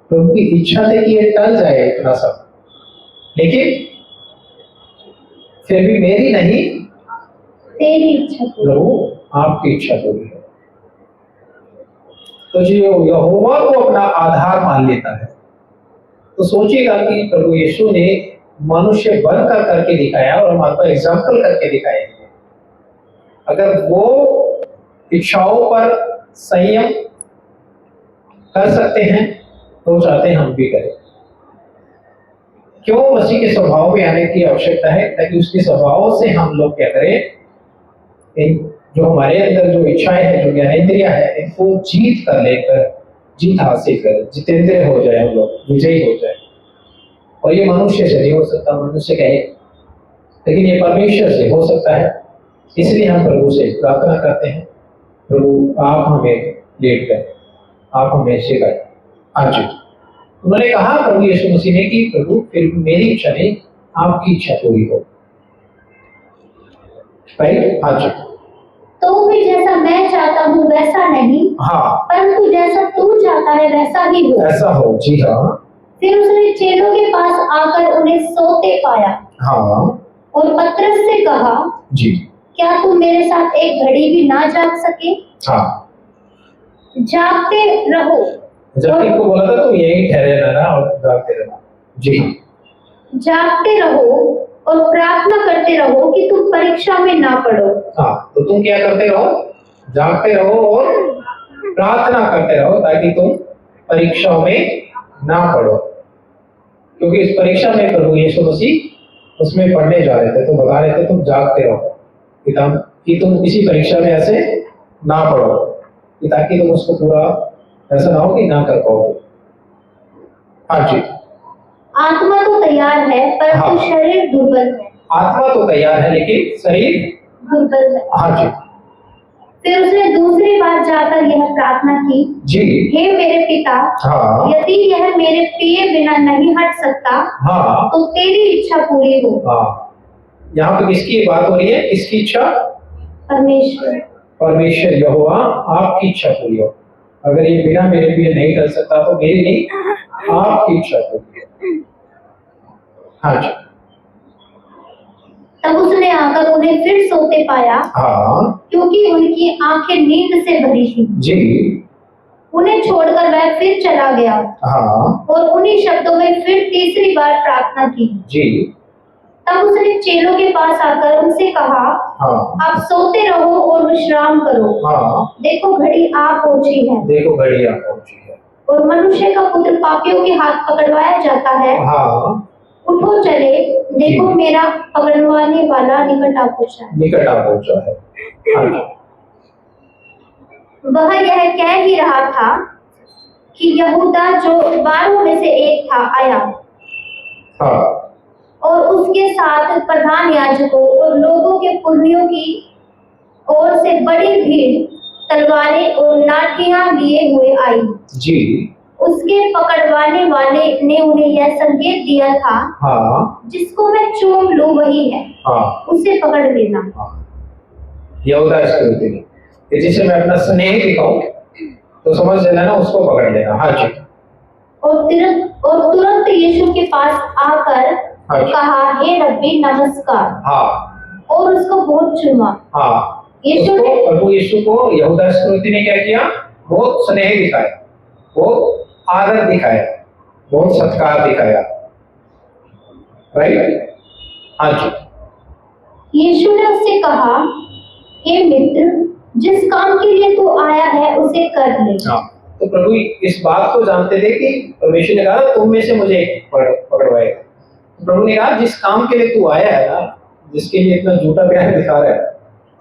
प्रभु की इच्छा थी कि ये टल जाए इतना सब, लेकिन फिर भी मेरी नहीं, तेरी इच्छा पूरी। प्रभु आपकी इच्छा पूरी है। तो जो यहोवा को अपना आधार मान लेता है, तो सोचिएगा कि प्रभु यीशु ने मनुष्य बनकर करके दिखाया और हमारे को एग्जाम्पल करके दिखाया है। अगर वो इच्छाओं पर संयम कर सकते हैं, तो चाहते हैं हम भी करें। क्यों मसीह के स्वभाव में आने की आवश्यकता है? ताकि उसके स्वभाव से हम लोग क्या करें, इन जो हमारे अंदर जो इच्छाएं हैं, जो ज्ञानेंद्रियां हैं, इनको जीत कर लेकर, जीत हासिल कर, जितेंद्रिय हो जाए, हम लोग विजयी हो जाए। और ये मनुष्य से नहीं हो सकता, मनुष्य कहे, लेकिन ये परमेश्वर से हो सकता है। इसलिए हम प्रभु से प्रार्थना करते हैं, प्रभु आप हमें लीड करें, आप हमें सिखाएं। हाँ जी, उन्होंने कहा प्रभु यीशु मसीह ने कि प्रभु फिर भी मेरी इच्छा नहीं, आपकी इच्छा पूरी हो। राइट? हाँ जी। तो भी जैसा मैं चाहता हूँ वैसा नहीं, हाँ, परंतु जैसा तू चाहता है वैसा ही हो। ऐसा हो। जी हाँ। फिर उसने चेलों के पास आकर उन्हें सोते पाया, हाँ और पतरस से कहा, जी। क्या तुम मेरे साथ एक घड़ी भी ना जाग सके? हाँ, जागते रहो। जब इनको बोला था तुम यही ठहरे रहना और जागते रहना। जी हाँ। जागते रहो और प्रार्थना करते रहो कि तुम परीक्षा में ना पड़ो। हाँ, तो तुम क्या करते रहो? जागते रहो और प्रार्थना करते रहो, ताकि तुम परीक्षा में ना पढ़ो। क्योंकि इस परीक्षा में प्रभु यीशु मसीह उसमें पढ़ने जा रहे थे, तो बता रहे थे तुम जागते रहो कि तुम किसी परीक्षा में ऐसे ना पढ़ो, कि ताकि तुम उसको पूरा ऐसा ना हो कि ना कर पाओगे। हाँ जी। आत्मा तो तैयार है, परंतु हाँ। शरीर दुर्बल है। आत्मा तो तैयार है, लेकिन शरीर दुर्बल है। हाँ जी। फिर उसने दूसरी बार जाकर यह प्रार्थना की, जी। हे मेरे पिता, हाँ यदि यह मेरे पिए बिना नहीं हट सकता, हाँ तो तेरी इच्छा पूरी हो। हाँ। यहाँ पे किसकी बात हो रही है? किसकी इच्छा? परमेश्वर। परमेश्वर यहोवा आपकी इच्छा पूरी हो। अगर ये बिना मेरे पिए नहीं कर सकता, तो मेरी नहीं, आपकी इच्छा पूरी हो। हाँ जी। तब उसने आकर उन्हें फिर सोते पाया, हाँ क्योंकि उनकी आंखें नींद से भरी थी। जी। उन्हें छोड़कर वह फिर चला गया, हाँ और उन्हीं शब्दों में फिर तीसरी बार प्रार्थना की। जी। तब उसने चेलों के पास आकर उनसे कहा, हाँ आप सोते रहो और विश्राम करो। हाँ, देखो घड़ी आ पहुंची है देखो घड़ी आ पहुंची है। और मनुष्य का पुत्र पापियों के हाथ पकड़वाया जाता है। हाँ, उठो चले, देखो जी। मेरा पकड़वाने वाला निकट आ पहुंचा है। निकट आ पहुंचा है। हाँ वह यह कह ही रहा था कि यहूदा जो 12 में से एक था आया हाँ और उसके साथ प्रधान याजकों और लोगों के पुरनियों की ओर से बड़ी भीड़ तलवारें और लाठियां लिए हुए आई। जी। उसके पकड़वाने वाले ने उन्हें यह संकेत दिया था, हाँ जिसको मैं चूम लूं वही है, हाँ, उसे पकड़ लेना। यहूदा इस्करियोती ने, कि जिसे मैं अपना स्नेह दिखाऊं तो समझ लेना ना, उसको पकड़ लेना। हाँ जी। और तुरंत यीशु के पास आकर हाँ जी। कहा, हे रब्बी नमस्कार, हाँ और उसको बहुत चूमा। हाँ, यीशु उसको, ने प्रभु यीशु को यहूदा इस्करियोती ने क्या किया? बहुत स्नेह दिखाया, बहुत आदर दिखाया, बहुत सत्कार दिखाया। राइट? हाँ जी। यीशु ने उससे कहा, हे मित्र, जिस काम के लिए तू आया है उसे कर ले। हाँ, तो प्रभु इस बात को जानते थे कि परमेश्वर ने कहा तुम में से मुझे एक पकड़वाएगा। तो प्रभु ने कहा जिस काम के लिए तू आया है ना, जिसके लिए इतना झूठा प्यार दिखा रहा है,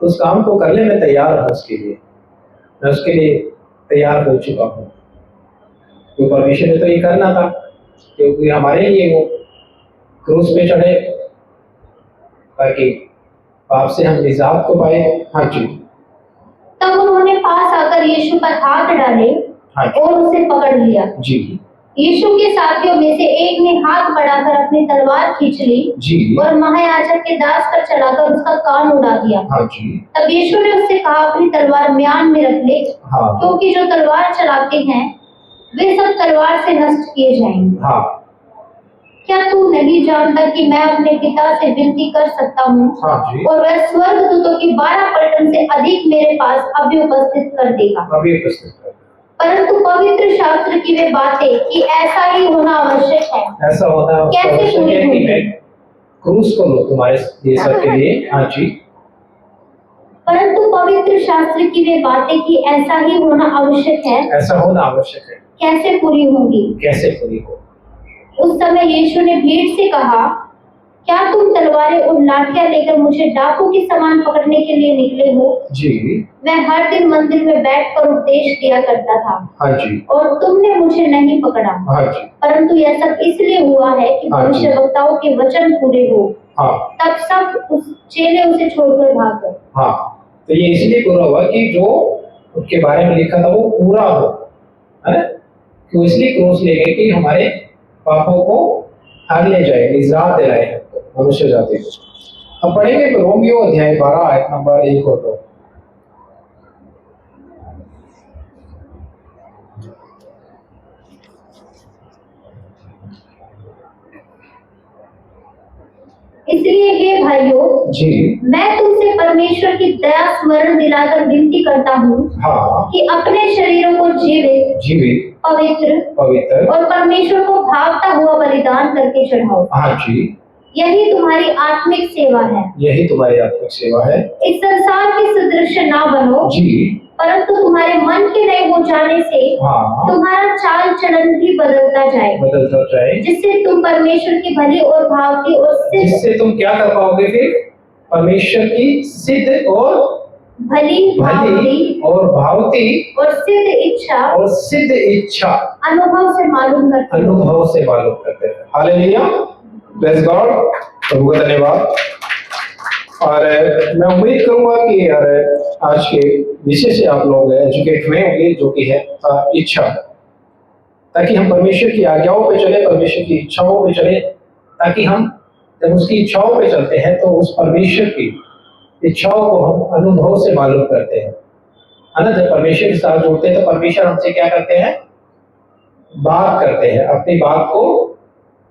तो उस काम को कर ले, मैं तैयार हूँ उसके लिए, मैं उसके लिए तैयार हो चुका हूँ। तो परमेश्वर ने तो ये करना था, क्योंकि हमारे लिए वो क्रूस पे चढ़े ताकि पाप से हम निजात को पाए। हाँ जी। तब उन्होंने पास आकर यीशु पर हाथ डाले हाँ जी। और उसे पकड़ लिया। जी यीशु के साथियों में से एक ने हाथ बढ़ाकर अपनी तलवार खींच ली जी। और महायाजक के दास पर चलाकर उसका कान उड़ा दिया। हाँ जी। तब यीशु ने उससे कहा, अपनी तलवार म्यान में रख ले, हाँ। क्योंकि जो तलवार चलाते हैं वे सब तलवार से नष्ट किए जाएंगे। हाँ। क्या तू नहीं जानता कि मैं अपने पिता से विनती कर सकता हूँ, हाँ जी। और वह स्वर्गदूतों की 12 पलटन से अधिक मेरे पास अभी उपस्थित कर देगा। अभी उपस्थित कर। परंतु पवित्र शास्त्र की वे बातें कि ऐसा ही होना आवश्यक है, ऐसा होना कैसे आवश्यक पूरी है कि होगी? मैं क्रूस को लो तुम्हारे ये सब के लिए। हाँ जी। परंतु पवित्र शास्त्र की वे बातें कि ऐसा ही होना आवश्यक है, ऐसा होना आवश्यक है, कैसे पूरी होंगी? कैसे पूरी हो? उस समय यीशु ने भीड़ से कहा, क्या तुम तलवारें और लाठियां लेकर मुझे डाकू के समान पकड़ने के लिए निकले हो? जी। मैं हर दिन मंदिर में बैठकर उपदेश दिया करता था। हाँ जी। और तुमने मुझे नहीं पकड़ा। हाँ जी। परंतु यह सब इसलिए हुआ है कि हाँ जी। भविष्यवक्ताओं के वचन पूरे हो। हाँ। तब सब चेले उसे छोड़कर भाग गए। हाँ, तो ये इसलिए पूरा हुआ कि जो उसके बारे में लिखा था वो पूरा हो, है ना? तो इसलिए क्रूस ले गए कि हमारे पापों को हर ले जाए, निजात दिलाए हमको, मनुष्य जाति को। अब पढ़ेंगे रोमियो अध्याय 12 आयत नंबर 1 और 2। इसलिए हे भाइयों, जी। मैं तुमसे परमेश्वर की दया स्मरण दिलाकर विनती करता हूँ हाँ। कि अपने शरीरों को जीवित, जीवित, पवित्र पवित्र और परमेश्वर को भावता हुआ बलिदान करके चढ़ाओ। हाँ जी। यही तुम्हारी आत्मिक सेवा है। यही तुम्हारी आत्मिक सेवा है। इस संसार के सदृश ना बनो, जी। परंतु तुम्हारे मन के नए हो जाने से हाँ। तुम्हारा चाल चलन भी बदलता जाए, जिससे तुम परमेश्वर की भली और भावती और सिद्ध, जिससे तुम क्या कर पाओगे फिर? परमेश्वर की सिद्ध और भली भावती और भावती और सिद्ध इच्छा अनुभव से मालूम करते हैं। हालेलुया, प्रेज़ गॉड, प्रभु का धन्यवाद। और मैं उम्मीद करूंगा कि यार आज के विषय से आप लोग एजुकेट हुए होंगे, जो कि है इच्छा, ताकि हम परमेश्वर की आज्ञाओं पे चले, परमेश्वर की इच्छाओं पे चले, ताकि हम जब उसकी इच्छाओं पे चलते हैं तो उस परमेश्वर की इच्छाओं को हम अनुभव से मालूम करते हैं, है ना? जब परमेश्वर के साथ जुड़ते हैं तो परमेश्वर हमसे क्या करते हैं? बात करते हैं, अपनी बात को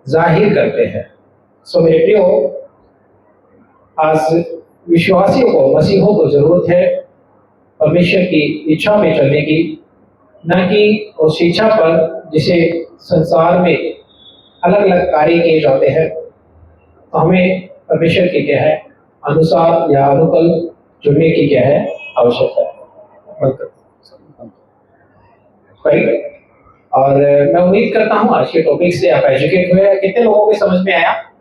जाहिर करते हैं। सो मेरे प्रियो, आज विश्वासियों को, मसीहों को जरूरत है परमेश्वर की इच्छा में चलने की, न कि उस इच्छा पर जिसे संसार में अलग अलग कार्य किए जाते हैं। तो हमें परमेश्वर की क्या है अनुसार या अनुकूल जुड़ने की क्या है आवश्यकता है। राइट। और मैं उम्मीद करता हूँ आज के टॉपिक से आप एजुकेट हुए। कितने लोगों को समझ में आया?